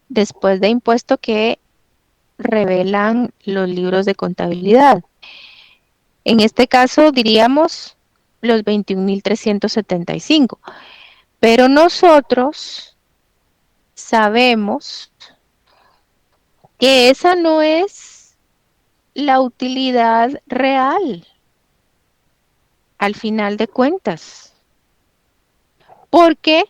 después de impuesto que revelan los libros de contabilidad. En este caso diríamos los 21,375, pero nosotros sabemos que esa no es la utilidad real al final de cuentas, porque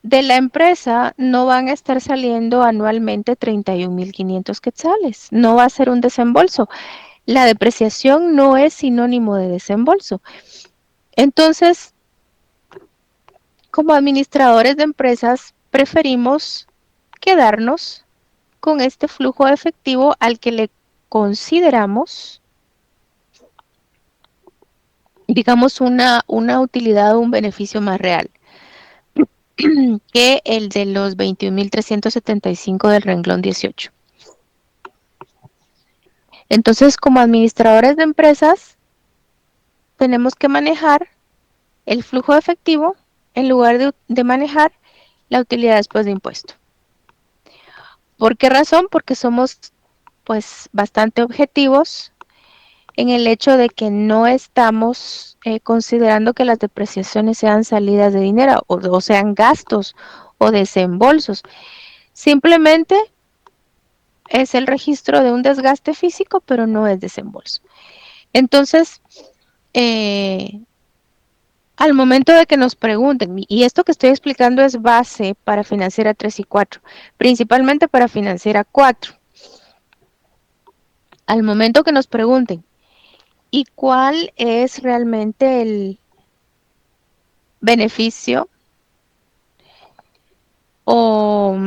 de la empresa no van a estar saliendo anualmente 31,500 quetzales, no va a ser un desembolso. La depreciación no es sinónimo de desembolso. Entonces, como administradores de empresas, preferimos quedarnos con este flujo de efectivo al que le consideramos, digamos, una utilidad o un beneficio más real que el de los 21,375 del renglón 18. Entonces, como administradores de empresas, tenemos que manejar el flujo de efectivo en lugar de manejar la utilidad después de impuesto. ¿Por qué razón? Porque somos pues bastante objetivos en el hecho de que no estamos considerando que las depreciaciones sean salidas de dinero o sean gastos o desembolsos. Simplemente es el registro de un desgaste físico, pero no es desembolso. Entonces, al momento de que nos pregunten, y esto que estoy explicando es base para Financiera 3 y 4, principalmente para Financiera 4. Al momento que nos pregunten, ¿y cuál es realmente el beneficio o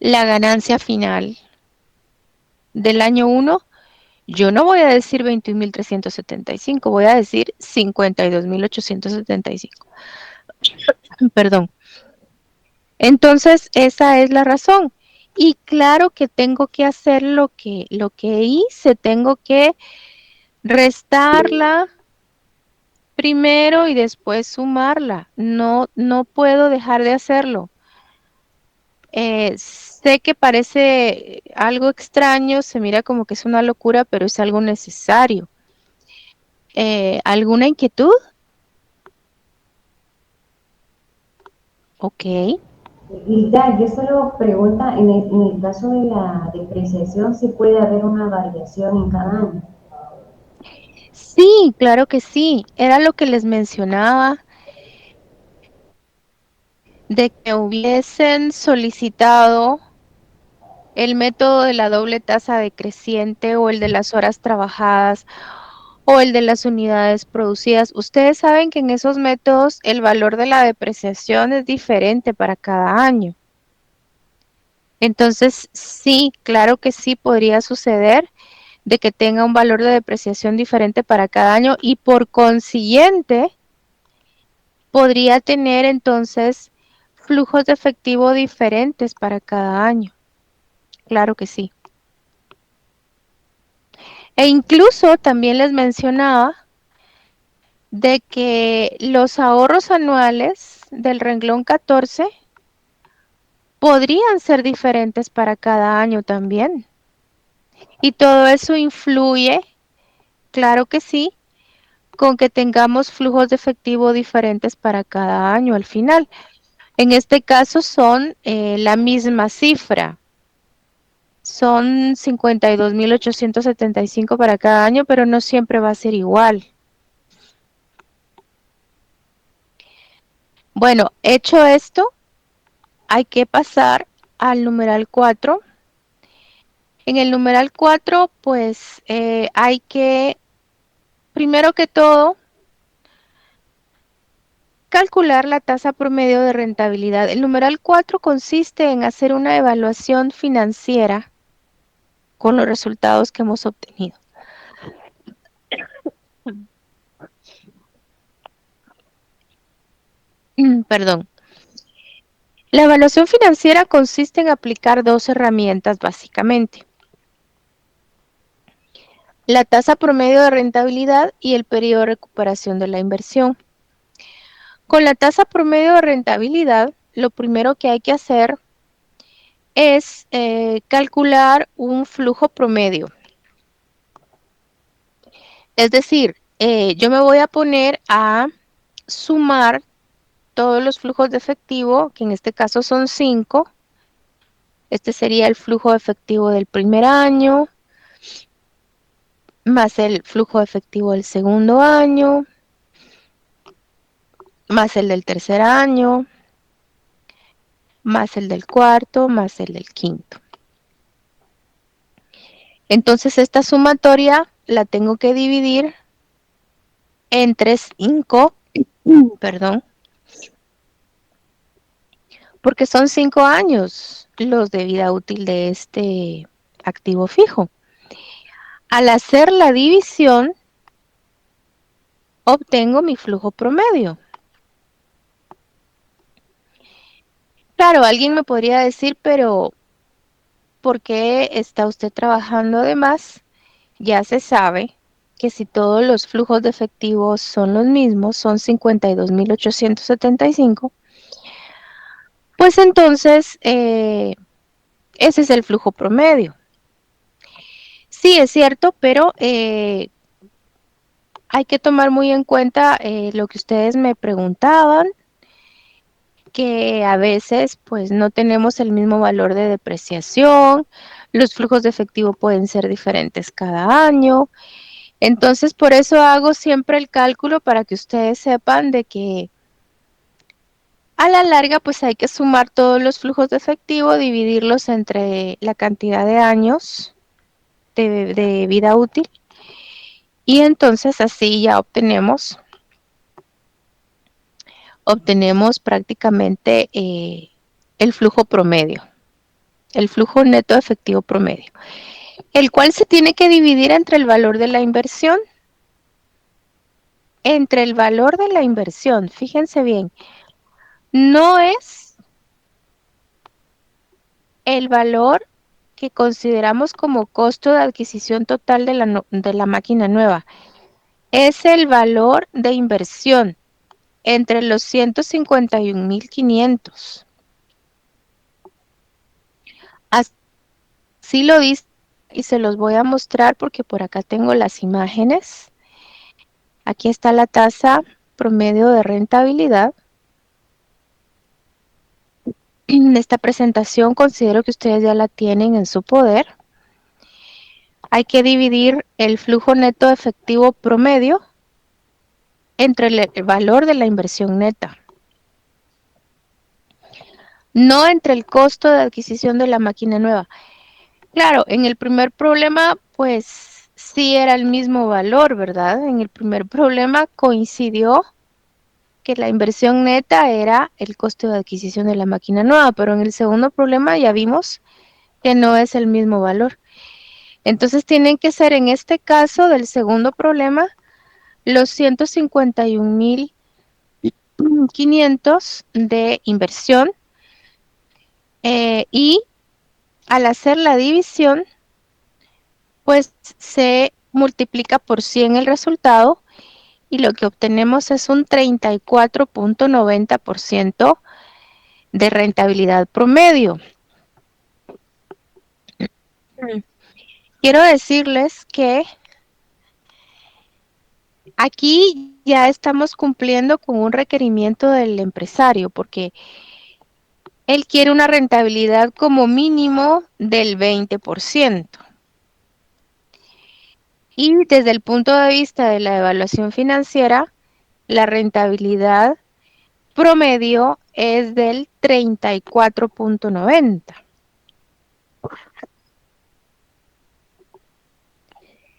la ganancia final del año 1? Yo no voy a decir 21,375, voy a decir 52,875. Perdón. Entonces, esa es la razón. Y claro que tengo que hacer lo que hice, tengo que restarla primero y después sumarla. No puedo dejar de hacerlo. Sé que parece algo extraño, se mira como que es una locura, pero es algo necesario. ¿Alguna inquietud? Ok. Hilda, yo solo pregunta, en el caso de la depreciación, ¿si puede haber una variación en cada año? Sí, claro que sí. Era lo que les mencionaba, de que hubiesen solicitado el método de la doble tasa decreciente o el de las horas trabajadas o el de las unidades producidas. Ustedes saben que en esos métodos el valor de la depreciación es diferente para cada año. Entonces, sí, claro que sí podría suceder de que tenga un valor de depreciación diferente para cada año y por consiguiente podría tener entonces flujos de efectivo diferentes para cada año. Claro que sí. E incluso también les mencionaba de que los ahorros anuales del renglón 14 podrían ser diferentes para cada año también. Y todo eso influye, claro que sí, con que tengamos flujos de efectivo diferentes para cada año al final. En este caso son la misma cifra. Son 52.875 para cada año, pero no siempre va a ser igual. Bueno, hecho esto, hay que pasar al numeral 4. En el numeral 4, pues hay que, primero que todo, calcular la tasa promedio de rentabilidad. El numeral 4 consiste en hacer una evaluación financiera con los resultados que hemos obtenido. Perdón. La evaluación financiera consiste en aplicar dos herramientas básicamente. La tasa promedio de rentabilidad y el periodo de recuperación de la inversión. Con la tasa promedio de rentabilidad, lo primero que hay que hacer es calcular un flujo promedio. Es decir, yo me voy a poner a sumar todos los flujos de efectivo, que en este caso son 5. Este sería el flujo de efectivo del primer año, más el flujo de efectivo del segundo año, más el del tercer año, más el del cuarto, más el del quinto. Entonces esta sumatoria la tengo que dividir entre 5, perdón, porque son 5 años los de vida útil de este activo fijo. Al hacer la división, obtengo mi flujo promedio. Claro, alguien me podría decir, pero ¿por qué está usted trabajando de más? Ya se sabe que si todos los flujos de efectivo son los mismos, son 52.875, pues entonces ese es el flujo promedio. Sí, es cierto, pero hay que tomar muy en cuenta lo que ustedes me preguntaban, que a veces pues no tenemos el mismo valor de depreciación, los flujos de efectivo pueden ser diferentes cada año. Entonces, por eso hago siempre el cálculo para que ustedes sepan de que a la larga pues hay que sumar todos los flujos de efectivo, dividirlos entre la cantidad de años de vida útil y entonces así ya obtenemos prácticamente el flujo promedio, el flujo neto efectivo promedio, el cual se tiene que dividir entre el valor de la inversión. Entre el valor de la inversión, fíjense bien, no es el valor que consideramos como costo de adquisición total de la máquina nueva, es el valor de inversión entre los 151.500. Así lo dice y se los voy a mostrar porque por acá tengo las imágenes. Aquí está la tasa promedio de rentabilidad. esta presentación considero que ustedes ya la tienen en su poder. Hay que dividir el flujo neto efectivo promedio entre el valor de la inversión neta, no entre el costo de adquisición de la máquina nueva. Claro, en el primer problema, pues sí era el mismo valor, ¿verdad? En el primer problema coincidió que la inversión neta era el costo de adquisición de la máquina nueva, pero en el segundo problema ya vimos que no es el mismo valor. Entonces tienen que ser, en este caso del segundo problema, los 151,500 de inversión, y al hacer la división, pues se multiplica por 100 el resultado y lo que obtenemos es un 34.90% de rentabilidad promedio. Quiero decirles que aquí ya estamos cumpliendo con un requerimiento del empresario, porque él quiere una rentabilidad como mínimo del 20%. Y desde el punto de vista de la evaluación financiera, la rentabilidad promedio es del 34.90.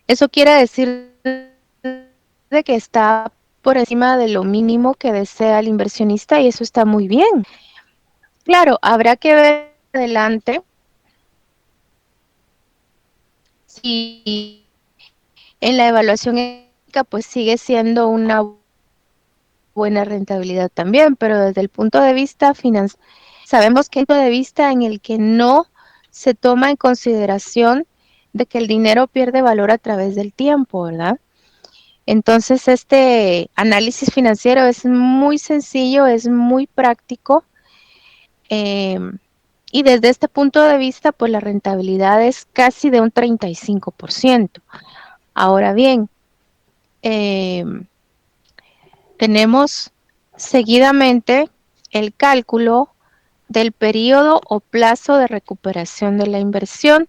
Eso quiere decir de que está por encima de lo mínimo que desea el inversionista y eso está muy bien. Claro, habrá que ver adelante si en la evaluación ética pues sigue siendo una buena rentabilidad también, pero desde el punto de vista financiero, sabemos que hay un punto de vista en el que no se toma en consideración de que el dinero pierde valor a través del tiempo, ¿verdad? Entonces, este análisis financiero es muy sencillo, es muy práctico, y desde este punto de vista, pues la rentabilidad es casi de un 35%. Ahora bien, tenemos seguidamente el cálculo del periodo o plazo de recuperación de la inversión,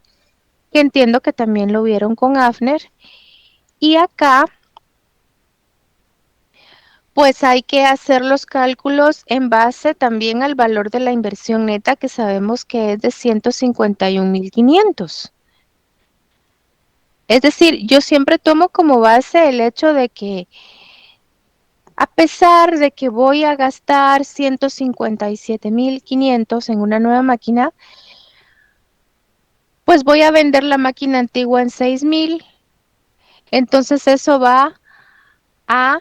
que entiendo que también lo vieron con Afner. Y acá, pues hay que hacer los cálculos en base también al valor de la inversión neta, que sabemos que es de 151,500. Es decir, yo siempre tomo como base el hecho de que a pesar de que voy a gastar 157,500 en una nueva máquina, pues voy a vender la máquina antigua en 6,000. Entonces eso va a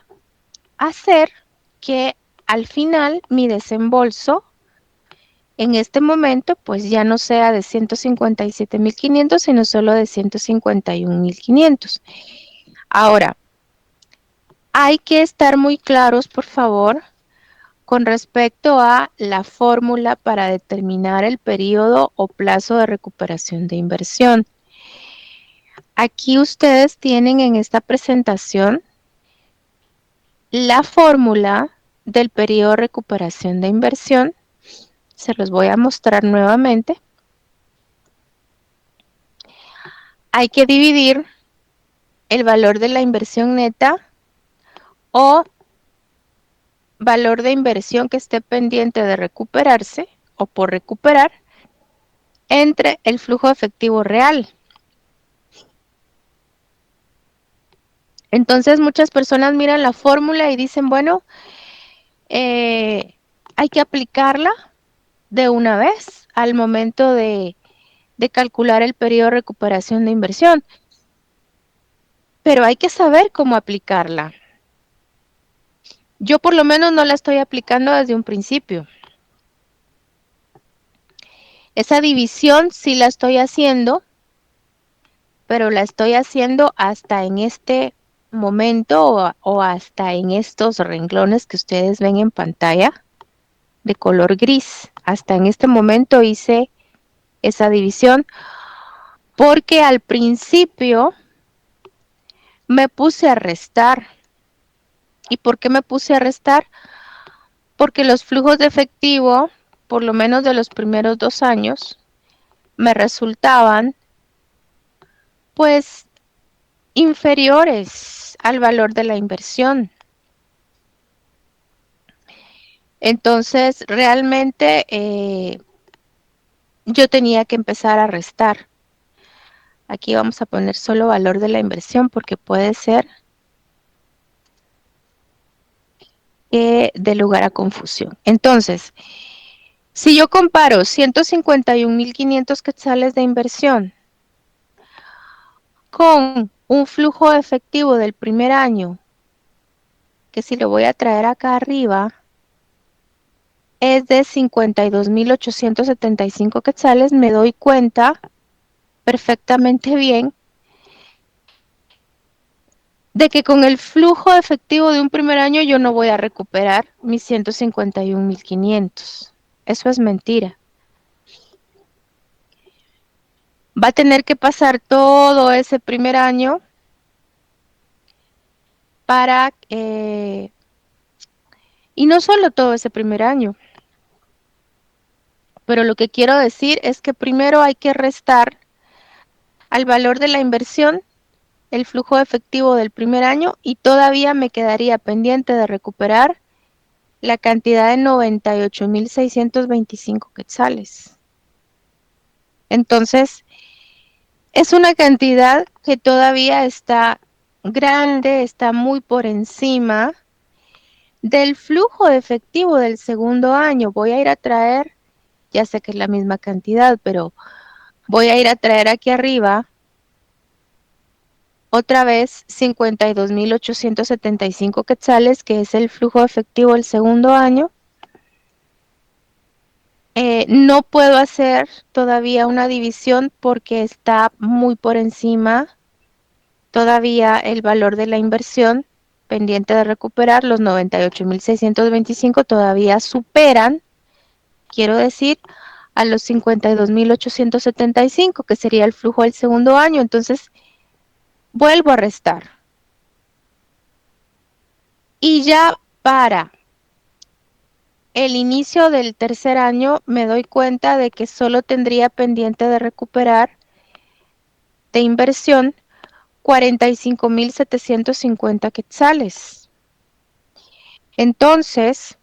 hacer que al final mi desembolso en este momento pues ya no sea de 157,500, sino solo de 151,500. Ahora, hay que estar muy claros, por favor, con respecto a la fórmula para determinar el periodo o plazo de recuperación de inversión. Aquí ustedes tienen en esta presentación la fórmula del periodo de recuperación de inversión. Se los voy a mostrar nuevamente. Hay que dividir el valor de la inversión neta o valor de inversión que esté pendiente de recuperarse o por recuperar entre el flujo efectivo real. Entonces muchas personas miran la fórmula y dicen, bueno, hay que aplicarla de una vez al momento de calcular el periodo de recuperación de inversión. Pero hay que saber cómo aplicarla. Yo por lo menos no la estoy aplicando desde un principio. Esa división sí la estoy haciendo, pero la estoy haciendo hasta en este momento o hasta en estos renglones que ustedes ven en pantalla de color gris. Hasta en este momento hice esa división porque al principio me puse a restar. ¿Y por qué me puse a restar? Porque los flujos de efectivo por lo menos de los primeros 2 años, me resultaban pues inferiores al valor de la inversión. Entonces, realmente yo tenía que empezar a restar. Aquí vamos a poner solo valor de la inversión porque puede ser que dé lugar a confusión. Entonces, si yo comparo 151.500 quetzales de inversión con un flujo efectivo del primer año, que si lo voy a traer acá arriba, es de 52.875 quetzales, me doy cuenta perfectamente bien de que con el flujo efectivo de un primer año yo no voy a recuperar mis 151.500. Eso es mentira. Va a tener que pasar todo ese primer año para, y no solo todo ese primer año, pero lo que quiero decir es que primero hay que restar al valor de la inversión el flujo efectivo del primer año y todavía me quedaría pendiente de recuperar la cantidad de 98.625 quetzales. Entonces, es una cantidad que todavía está grande, está muy por encima del flujo efectivo del segundo año. Voy a ir a traer, ya sé que es la misma cantidad, pero voy a ir a traer aquí arriba otra vez 52.875 quetzales, que es el flujo efectivo del segundo año. No puedo hacer todavía una división porque está muy por encima todavía el valor de la inversión pendiente de recuperar. Los 98.625 todavía superan, quiero decir, a los 52.875, que sería el flujo del segundo año. Entonces, vuelvo a restar. Y ya para el inicio del tercer año me doy cuenta de que solo tendría pendiente de recuperar de inversión 45.750 quetzales. Entonces,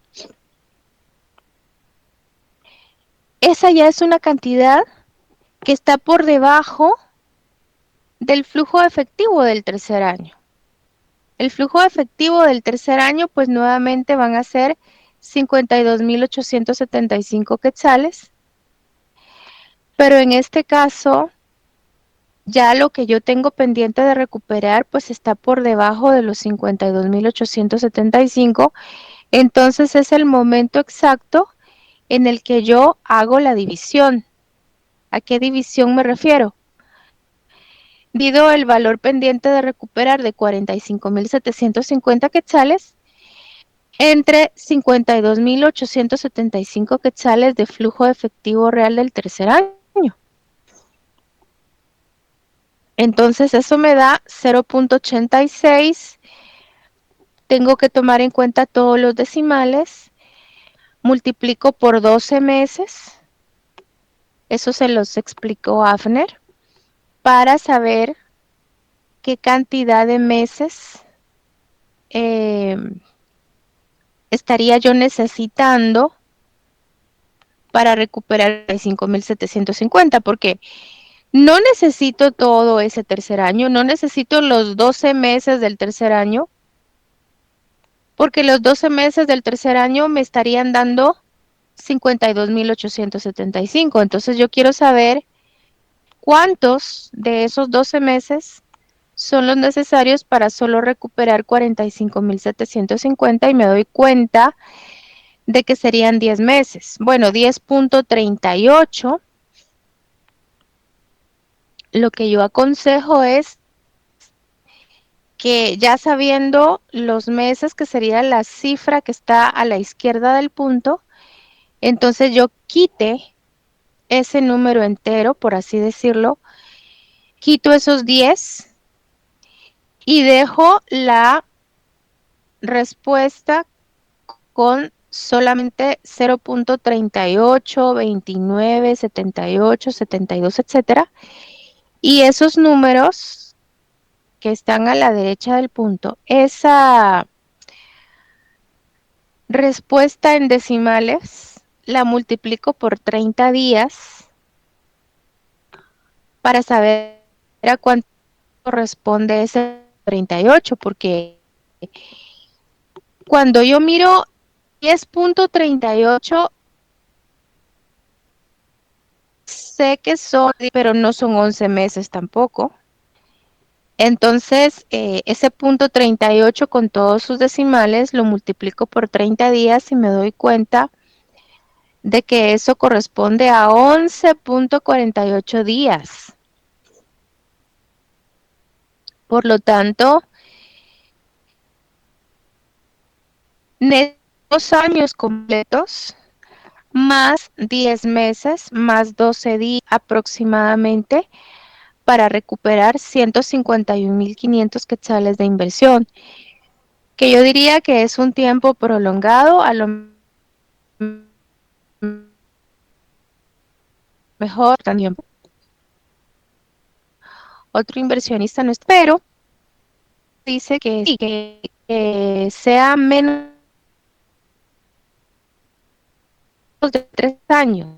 esa ya es una cantidad que está por debajo del flujo efectivo del tercer año. El flujo efectivo del tercer año, pues nuevamente van a ser 52.875 quetzales, pero en este caso, ya lo que yo tengo pendiente de recuperar, pues está por debajo de los 52.875. Entonces es el momento exacto en el que yo hago la división. ¿A qué división me refiero? Divido el valor pendiente de recuperar de 45.750 quetzales entre 52.875 quetzales de flujo efectivo real del tercer año. Entonces eso me da 0.86. Tengo que tomar en cuenta todos los decimales. Multiplico por 12 meses. Eso se los explicó Afner, para saber qué cantidad de meses estaría yo necesitando para recuperar 5.750, porque no necesito todo ese tercer año, no necesito los 12 meses del tercer año, porque los 12 meses del tercer año me estarían dando 52.875. Entonces yo quiero saber cuántos de esos 12 meses son los necesarios para solo recuperar 45.750 y me doy cuenta de que serían 10 meses. Bueno, 10.38. Lo que yo aconsejo es que ya sabiendo los meses, que sería la cifra que está a la izquierda del punto, entonces yo quite ese número entero, por así decirlo, quito esos 10 y dejo la respuesta con solamente 0.38, 29, 78, 72, etcétera. Y esos números que están a la derecha del punto, esa respuesta en decimales la multiplico por 30 días para saber a cuánto corresponde ese 38, porque cuando yo miro 10.38, sé que son, pero no son 11 meses tampoco. Entonces, ese punto 38 con todos sus decimales lo multiplico por 30 días y me doy cuenta de que eso corresponde a 11.48 días. Por lo tanto, 2 años completos, más 10 meses, más 12 días aproximadamente, para recuperar 151.500 quetzales de inversión, que yo diría que es un tiempo prolongado, a lo mejor también otro inversionista no es, pero dice que, sí, que sea menos de 3 años.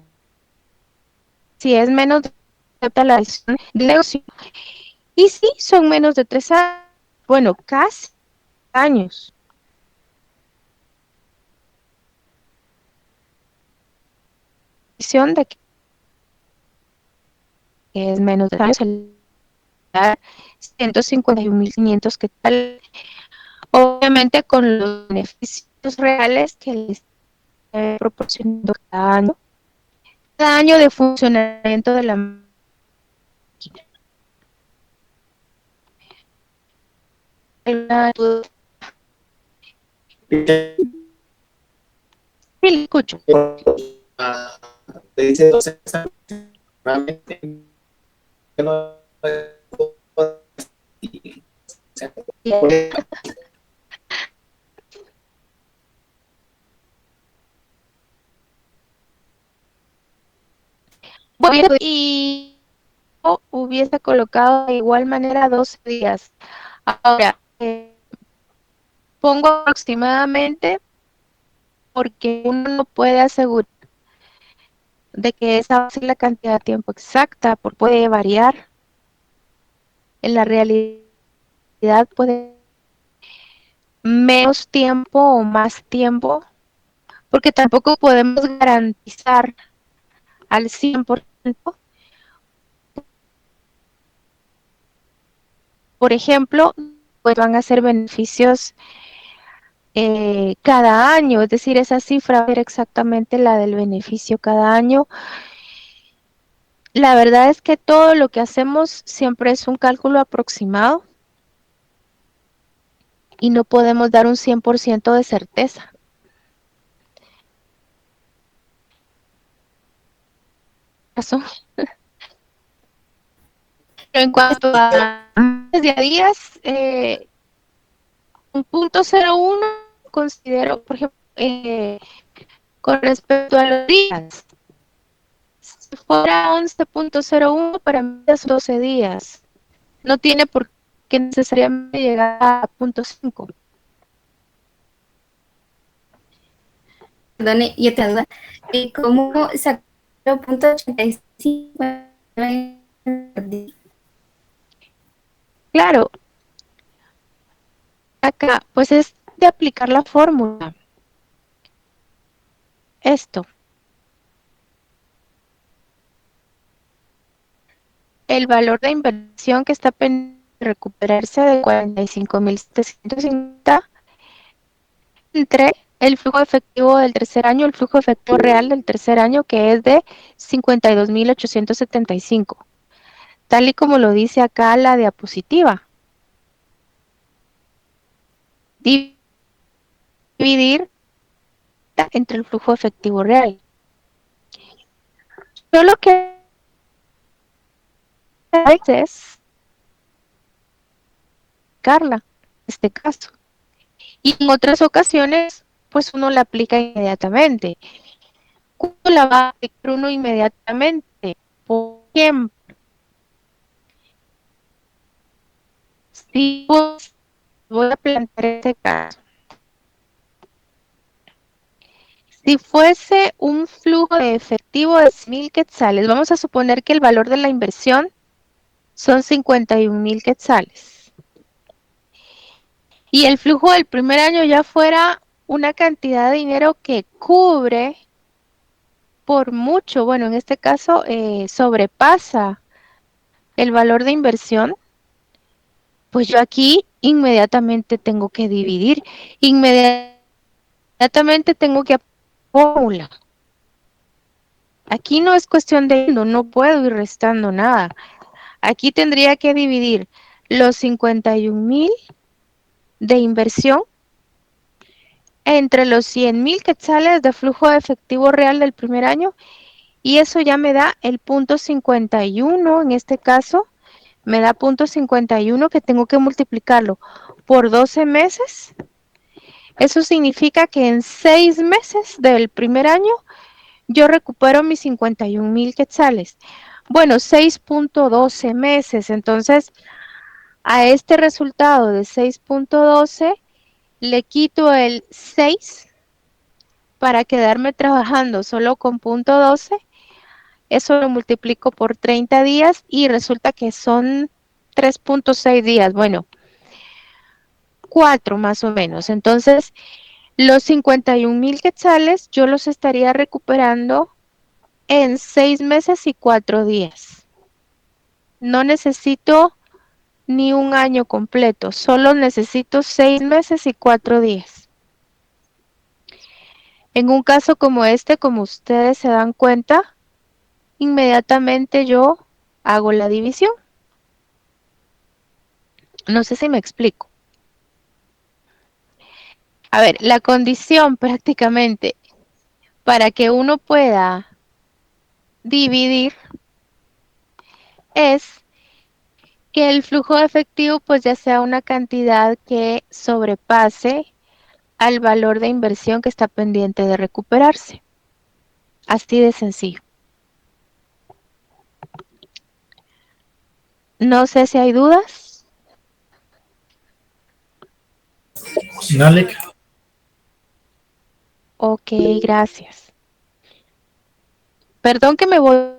Si es menos de la decisión de negocio. Y sí, son menos de 3 años. Bueno, casi años. De que es menos de años, 151.500, que tal, obviamente con los beneficios reales que les está proporcionando cada año de funcionamiento de la máquina. Sí, le escucho. Te dice 12 realmente no. Bueno, y hubiese colocado de igual manera 12 días. Ahora, pongo aproximadamente porque uno no puede asegurar de que esa va a ser la cantidad de tiempo exacta, porque puede variar. En la realidad puede menos tiempo o más tiempo, porque tampoco podemos garantizar al 100%. Por ejemplo, pues van a ser beneficios cada año, es decir, esa cifra va a ser exactamente la del beneficio cada año. La verdad es que todo lo que hacemos siempre es un cálculo aproximado y no podemos dar un 100% de certeza. Pero en cuanto a días, un punto 01 considero, por ejemplo, con respecto a los días, si fuera 11.01, para mí es 12 días. No tiene por qué necesariamente llegar a punto 5. Perdone, y otra duda. ¿Cómo sacar 0.85? Claro, acá pues es de aplicar la fórmula. Esto. El valor de inversión que está pendiente de recuperarse de 45.750 entre el flujo efectivo del tercer año, el flujo efectivo real del tercer año, que es de 52.875, tal y como lo dice acá la diapositiva. Dividir entre el flujo efectivo real. Solo que a veces, Carla, en este caso, y en otras ocasiones pues uno la aplica inmediatamente. ¿Cuándo la va a aplicar uno inmediatamente? Por ejemplo, si pues, voy a plantear este caso. Si fuese un flujo de efectivo de 1,000 quetzales, vamos a suponer que el valor de la inversión son 51,000 quetzales. Y el flujo del primer año ya fuera una cantidad de dinero que cubre por mucho, bueno, en este caso sobrepasa el valor de inversión, pues yo aquí inmediatamente tengo que dividir, inmediatamente tengo que fórmula. Aquí no es cuestión de no puedo ir restando nada. Aquí tendría que dividir los 51,000 de inversión entre los 100,000 quetzales de flujo de efectivo real del primer año, y eso ya me da el punto 51, en este caso, me da punto 51 que tengo que multiplicarlo por 12 meses. Eso significa que en 6 meses del primer año yo recupero mis 51,000 quetzales. Bueno, 6.12 meses. Entonces, a este resultado de 6.12 le quito el 6 para quedarme trabajando solo con punto 12. Eso lo multiplico por 30 días y resulta que son 3.6 días. Bueno, 4 más o menos. Entonces, los 51,000 quetzales yo los estaría recuperando en 6 meses y 4 días. No necesito ni un año completo, solo necesito 6 meses y 4 días. En un caso como este, como ustedes se dan cuenta, inmediatamente yo hago la división. No sé si me explico. A ver, la condición prácticamente para que uno pueda dividir es que el flujo de efectivo pues ya sea una cantidad que sobrepase al valor de inversión que está pendiente de recuperarse. Así de sencillo. No sé si hay dudas. Alec. Ok, gracias. Perdón que me voy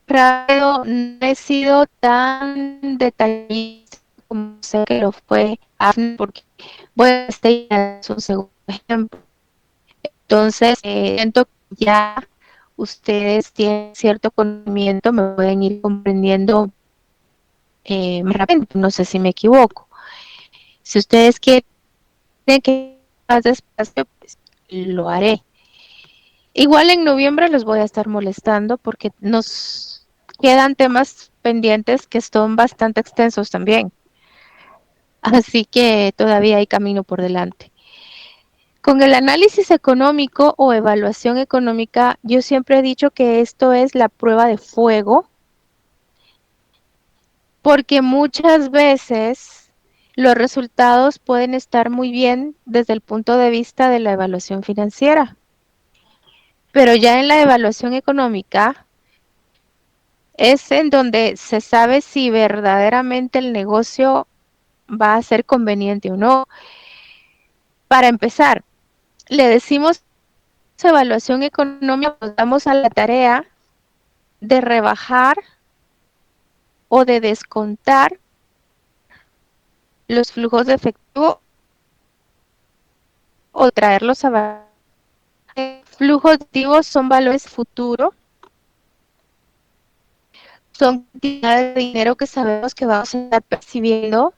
rápido, no he sido tan detallista como sé que lo fue Afne, porque voy a estar un segundo ejemplo. Entonces, siento que ya ustedes tienen cierto conocimiento, me pueden ir comprendiendo más rápido, no sé si me equivoco. Si ustedes quieren que más despacio, pues lo haré. Igual en noviembre los voy a estar molestando porque nos quedan temas pendientes que son bastante extensos también. Así que todavía hay camino por delante. Con el análisis económico o evaluación económica, yo siempre he dicho que esto es la prueba de fuego, porque muchas veces los resultados pueden estar muy bien desde el punto de vista de la evaluación financiera, pero ya en la evaluación económica es en donde se sabe si verdaderamente el negocio va a ser conveniente o no. Para empezar, le decimos evaluación económica, nos damos a la tarea de rebajar o de descontar los flujos de efectivo o traerlos a flujos activos. Son valores futuros, son cantidades de dinero que sabemos que vamos a estar percibiendo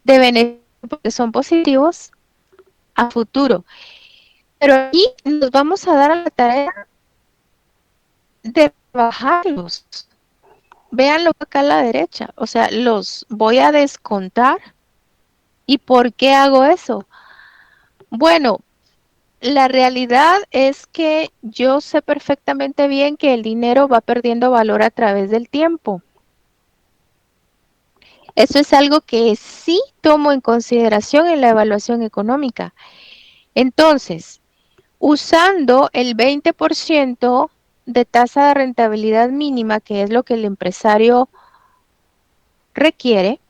de beneficio porque son positivos a futuro. Pero aquí nos vamos a dar a la tarea de bajarlos. Véanlo acá a la derecha, o sea, los voy a descontar. ¿Y por qué hago eso? Bueno, la realidad es que yo sé perfectamente bien que el dinero va perdiendo valor a través del tiempo. Eso es algo que sí tomo en consideración en la evaluación económica. Entonces, usando el 20% de tasa de rentabilidad mínima, que es lo que el empresario requiere,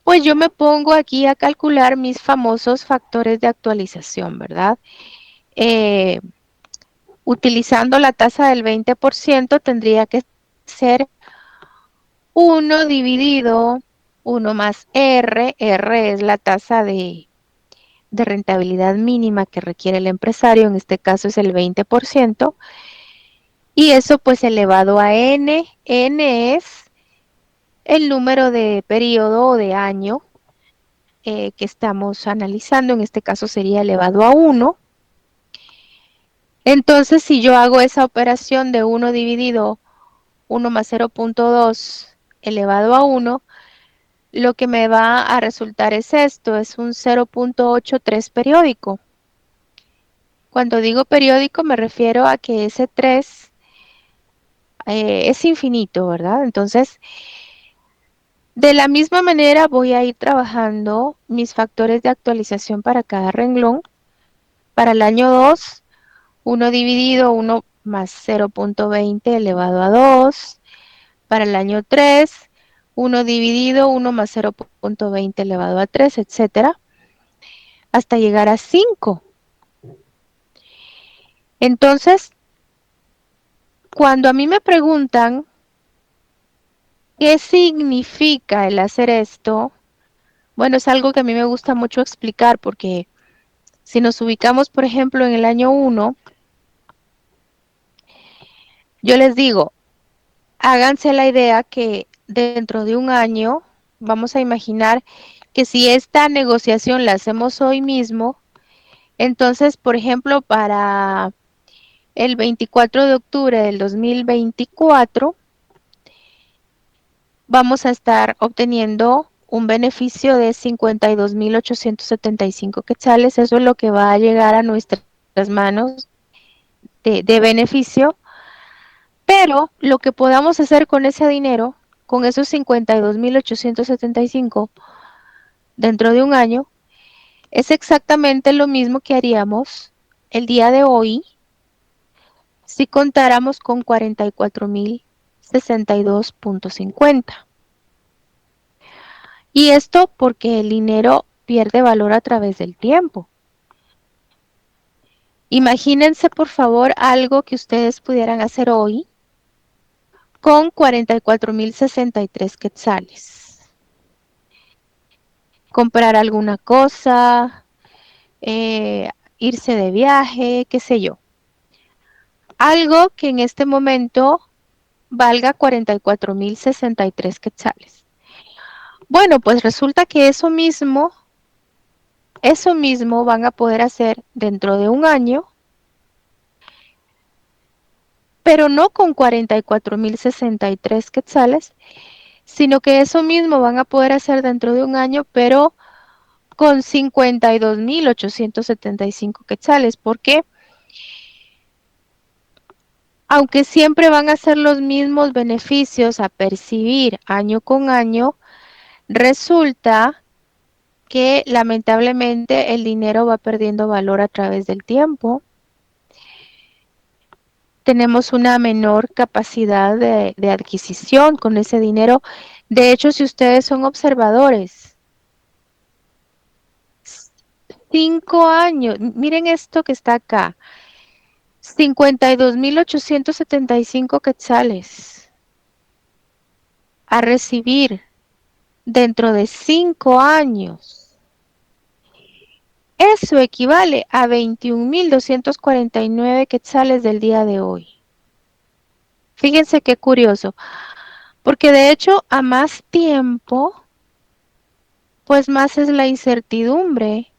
pues yo me pongo aquí a calcular mis famosos factores de actualización, ¿verdad? Utilizando la tasa del 20% tendría que ser 1 dividido 1 más R. R es la tasa de rentabilidad mínima que requiere el empresario, en este caso es el 20%, y eso pues elevado a N. N es el número de periodo o de año que estamos analizando, en este caso sería elevado a 1. Entonces, si yo hago esa operación de 1 dividido 1 más 0.2 elevado a 1, lo que me va a resultar es esto, es un 0.83 periódico. Cuando digo periódico me refiero a que ese 3 es infinito, ¿verdad? Entonces, de la misma manera voy a ir trabajando mis factores de actualización para cada renglón. Para el año 2, 1 dividido 1 más 0.20 elevado a 2. Para el año 3, 1 dividido 1 más 0.20 elevado a 3, etcétera, hasta llegar a 5. Entonces, cuando a mí me preguntan qué significa el hacer esto, bueno, es algo que a mí me gusta mucho explicar porque si nos ubicamos, por ejemplo, en el año 1, yo les digo, háganse la idea que dentro de un año, vamos a imaginar que si esta negociación la hacemos hoy mismo, entonces, por ejemplo, para el 24 de octubre del 2024, vamos a estar obteniendo un beneficio de 52,875 quetzales. Eso es lo que va a llegar a nuestras manos de beneficio. Pero lo que podamos hacer con ese dinero, con esos 52,875 dentro de un año, es exactamente lo mismo que haríamos el día de hoy si contáramos con 44,062.50. Y esto porque el dinero pierde valor a través del tiempo. Imagínense, por favor, algo que ustedes pudieran hacer hoy con 44,063 quetzales. Comprar alguna cosa, irse de viaje, qué sé yo. Algo que en este momento valga 44,063 quetzales. Bueno, pues resulta que eso mismo van a poder hacer dentro de un año, pero no con 44,063 quetzales, sino que eso mismo van a poder hacer dentro de un año, pero con 52,875 quetzales, porque aunque siempre van a ser los mismos beneficios a percibir año con año, resulta que lamentablemente el dinero va perdiendo valor a través del tiempo. Tenemos una menor capacidad de adquisición con ese dinero. De hecho, si ustedes son observadores, 5 años, miren esto que está acá, 52,875 quetzales a recibir dentro de 5 años. Eso equivale a 21,249 quetzales del día de hoy. Fíjense qué curioso, porque de hecho a más tiempo, pues más es la incertidumbre,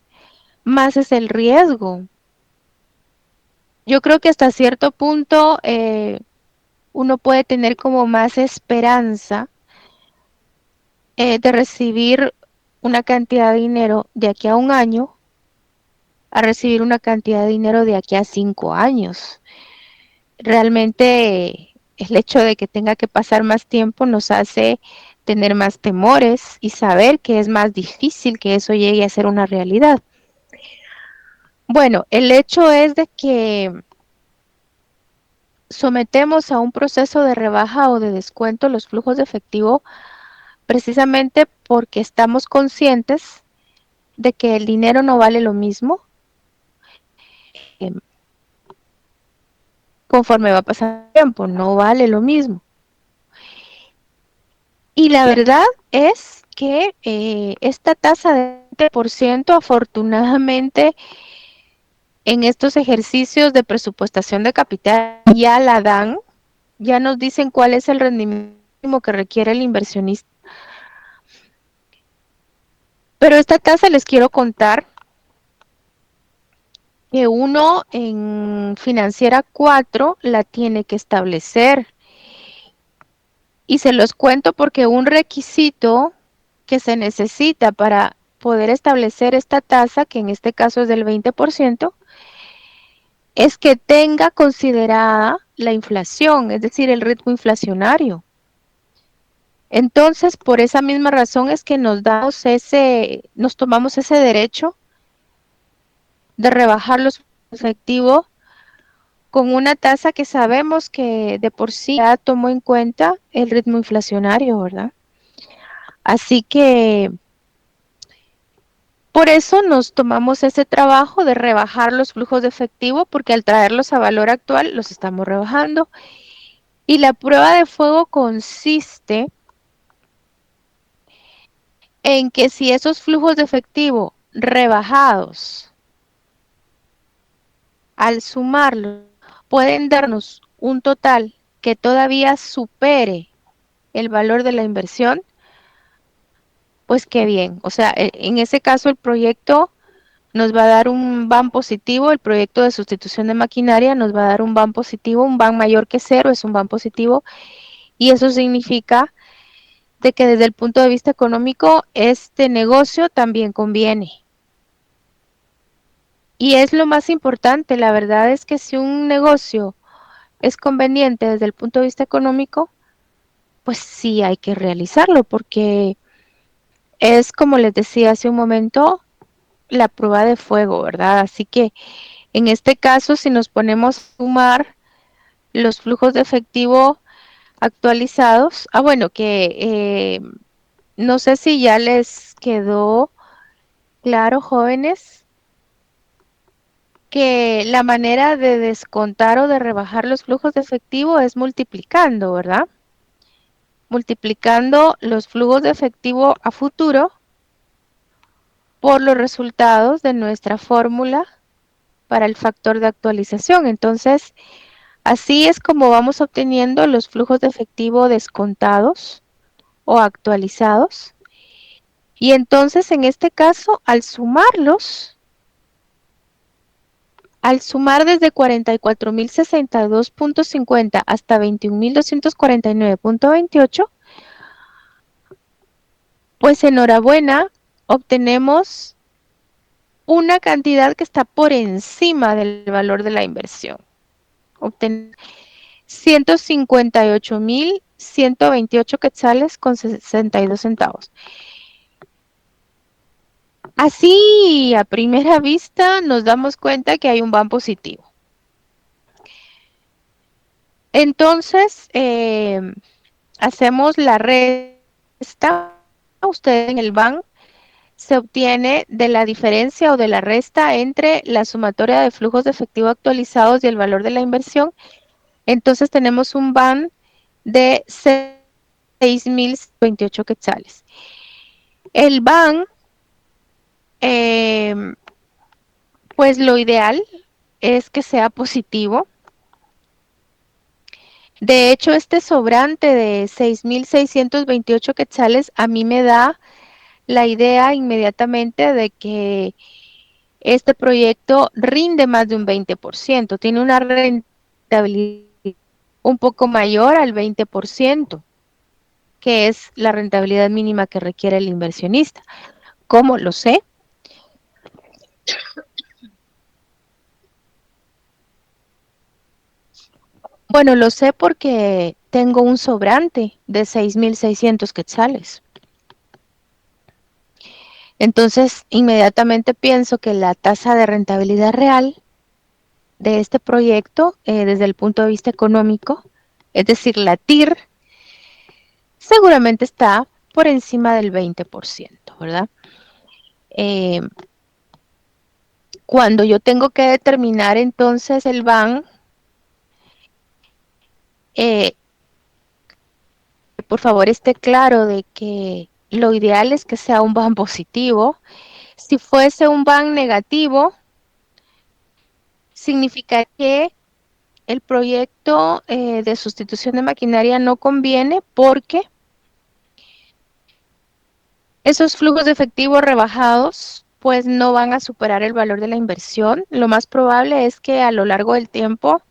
más es el riesgo. Yo creo que hasta cierto punto uno puede tener como más esperanza de recibir una cantidad de dinero de aquí a un año a recibir una cantidad de dinero de aquí a 5 años. Realmente el hecho de que tenga que pasar más tiempo nos hace tener más temores y saber que es más difícil que eso llegue a ser una realidad. Bueno, el hecho es de que sometemos a un proceso de rebaja o de descuento los flujos de efectivo precisamente porque estamos conscientes de que el dinero no vale lo mismo eh, conforme va pasando el tiempo, no vale lo mismo. Y la verdad es que esta tasa de 20% afortunadamente en estos ejercicios de presupuestación de capital ya la dan, ya nos dicen cuál es el rendimiento que requiere el inversionista. Pero esta tasa les quiero contar que uno en Financiera 4 la tiene que establecer. Y se los cuento porque un requisito que se necesita para poder establecer esta tasa, que en este caso es del 20%, es que tenga considerada la inflación, es decir, el ritmo inflacionario. Entonces, por esa misma razón es que nos tomamos ese derecho de rebajar los efectivos con una tasa que sabemos que de por sí ya tomó en cuenta el ritmo inflacionario, ¿verdad? Así que por eso nos tomamos ese trabajo de rebajar los flujos de efectivo, porque al traerlos a valor actual los estamos rebajando. Y la prueba de fuego consiste en que si esos flujos de efectivo rebajados, al sumarlos, pueden darnos un total que todavía supere el valor de la inversión, pues qué bien. O sea, en ese caso el proyecto nos va a dar un BAM positivo, el proyecto de sustitución de maquinaria nos va a dar un BAM positivo, un BAM mayor que 0 es un BAM positivo, y eso significa de que desde el punto de vista económico este negocio también conviene. Y es lo más importante, la verdad es que si un negocio es conveniente desde el punto de vista económico, pues sí hay que realizarlo, porque es como les decía hace un momento, la prueba de fuego, ¿verdad? Así que en este caso, si nos ponemos a sumar los flujos de efectivo actualizados, bueno, que no sé si ya les quedó claro, jóvenes, que la manera de descontar o de rebajar los flujos de efectivo es multiplicando, ¿verdad? Multiplicando los flujos de efectivo a futuro por los resultados de nuestra fórmula para el factor de actualización. Entonces, así es como vamos obteniendo los flujos de efectivo descontados o actualizados. Y entonces, en este caso, al sumar desde 44.062.50 hasta 21.249.28, pues enhorabuena, obtenemos una cantidad que está por encima del valor de la inversión. Obtenemos 158.128 quetzales con 62 centavos. Así, a primera vista, nos damos cuenta que hay un BAM positivo. Entonces, hacemos la resta. Usted en el BAM se obtiene de la diferencia o de la resta entre la sumatoria de flujos de efectivo actualizados y el valor de la inversión. Entonces, tenemos un BAM de 6.028 quetzales. El BAM, pues lo ideal es que sea positivo. De hecho, este sobrante de 6.628 quetzales a mí me da la idea inmediatamente de que este proyecto rinde más de un 20%, tiene una rentabilidad un poco mayor al 20%, que es la rentabilidad mínima que requiere el inversionista. ¿Cómo lo sé? Bueno, lo sé porque tengo un sobrante de 6.600 quetzales. Entonces, inmediatamente pienso que la tasa de rentabilidad real de este proyecto, desde el punto de vista económico, es decir, la TIR, seguramente está por encima del 20%, ¿verdad? Cuando yo tengo que determinar entonces el BAN, por favor esté claro de que lo ideal es que sea un BAN positivo. Si fuese un BAN negativo, significa que el proyecto de sustitución de maquinaria no conviene porque esos flujos de efectivo rebajados pues no van a superar el valor de la inversión. Lo más probable es que a lo largo del tiempo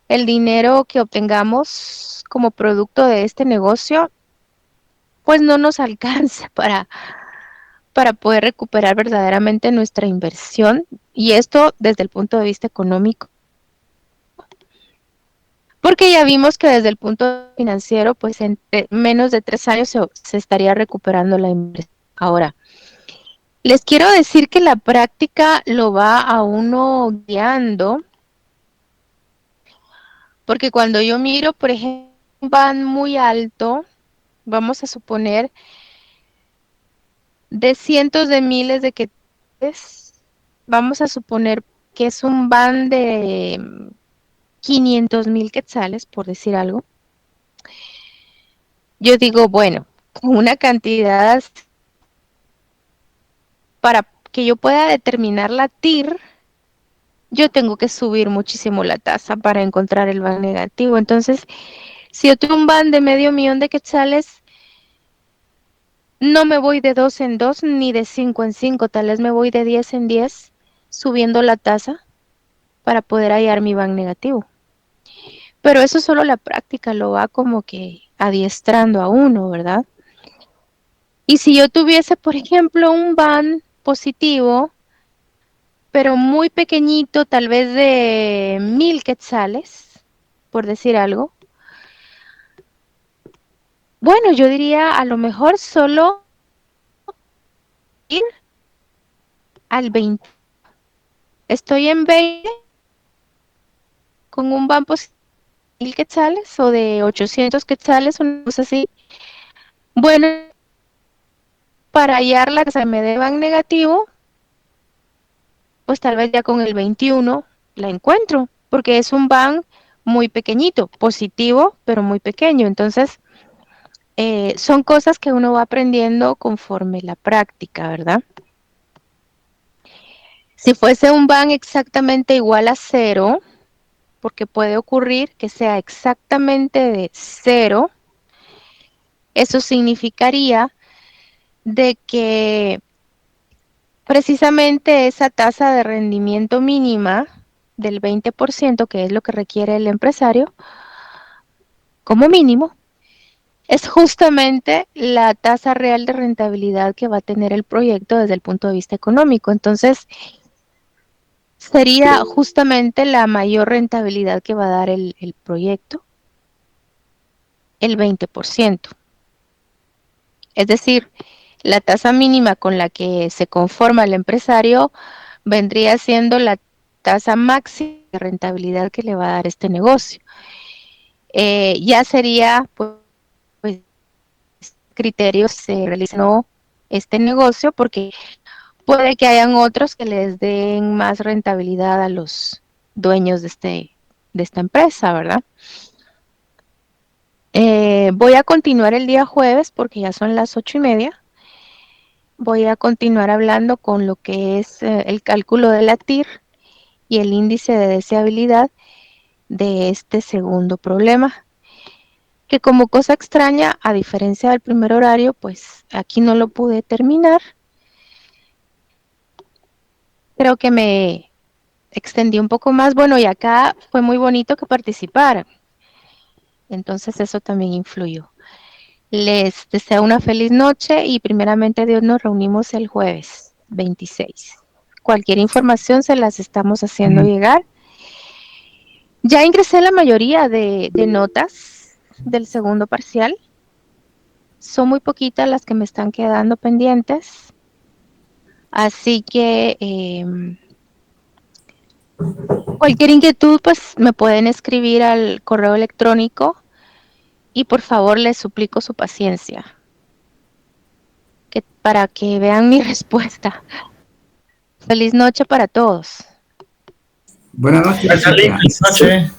el dinero que obtengamos como producto de este negocio pues no nos alcance para poder recuperar verdaderamente nuestra inversión, y esto desde el punto de vista económico. Porque ya vimos que desde el punto financiero, pues en menos de 3 años se estaría recuperando la inversión. Ahora, les quiero decir que la práctica lo va a uno guiando, porque cuando yo miro, por ejemplo, un van muy alto, vamos a suponer de cientos de miles de quetzales, vamos a suponer que es un van de 500,000 quetzales, por decir algo. Yo digo, bueno, con una cantidad para que yo pueda determinar la TIR, yo tengo que subir muchísimo la tasa para encontrar el van negativo. Entonces, si yo tengo un van de 500,000 de quetzales, no me voy de 2 en 2 ni de 5 en 5, tal vez me voy de 10 en 10, subiendo la tasa para poder hallar mi van negativo. Pero eso solo la práctica lo va como que adiestrando a uno, ¿verdad? Y si yo tuviese, por ejemplo, un van positivo, pero muy pequeñito, tal vez de 1,000 quetzales, por decir algo, bueno, yo diría a lo mejor solo ir al 20. Estoy en 20 con un van positivo de 1,000 quetzales o de 800 quetzales, una cosa así. Bueno, para hallar la que se me dé van negativo, pues tal vez ya con el 21 la encuentro, porque es un van muy pequeñito, positivo, pero muy pequeño. Entonces, son cosas que uno va aprendiendo conforme la práctica, ¿verdad? Si fuese un van exactamente igual a 0, porque puede ocurrir que sea exactamente de 0, eso significaría de que precisamente esa tasa de rendimiento mínima del 20%, que es lo que requiere el empresario, como mínimo, es justamente la tasa real de rentabilidad que va a tener el proyecto desde el punto de vista económico. Entonces, sería justamente la mayor rentabilidad que va a dar el proyecto, el 20%. Es decir, la tasa mínima con la que se conforma el empresario vendría siendo la tasa máxima de rentabilidad que le va a dar este negocio. Ya sería, pues, criterios se realizan no este negocio, porque puede que hayan otros que les den más rentabilidad a los dueños de esta empresa, ¿verdad? Voy a continuar el día jueves porque ya son las 8:30. Voy a continuar hablando con lo que es el cálculo de la TIR y el índice de deseabilidad de este segundo problema, que como cosa extraña, a diferencia del primer horario, pues aquí no lo pude terminar. Creo que me extendí un poco más. Bueno, y acá fue muy bonito que participaran. Entonces eso también influyó. Les deseo una feliz noche y primeramente Dios nos reunimos el jueves 26. Cualquier información se las estamos haciendo llegar. Ya ingresé la mayoría de notas del segundo parcial. Son muy poquitas las que me están quedando pendientes. Así que cualquier inquietud, pues me pueden escribir al correo electrónico y por favor les suplico su paciencia para que vean mi respuesta. Feliz noche para todos. Buenas noches, Feliz chicas. noche.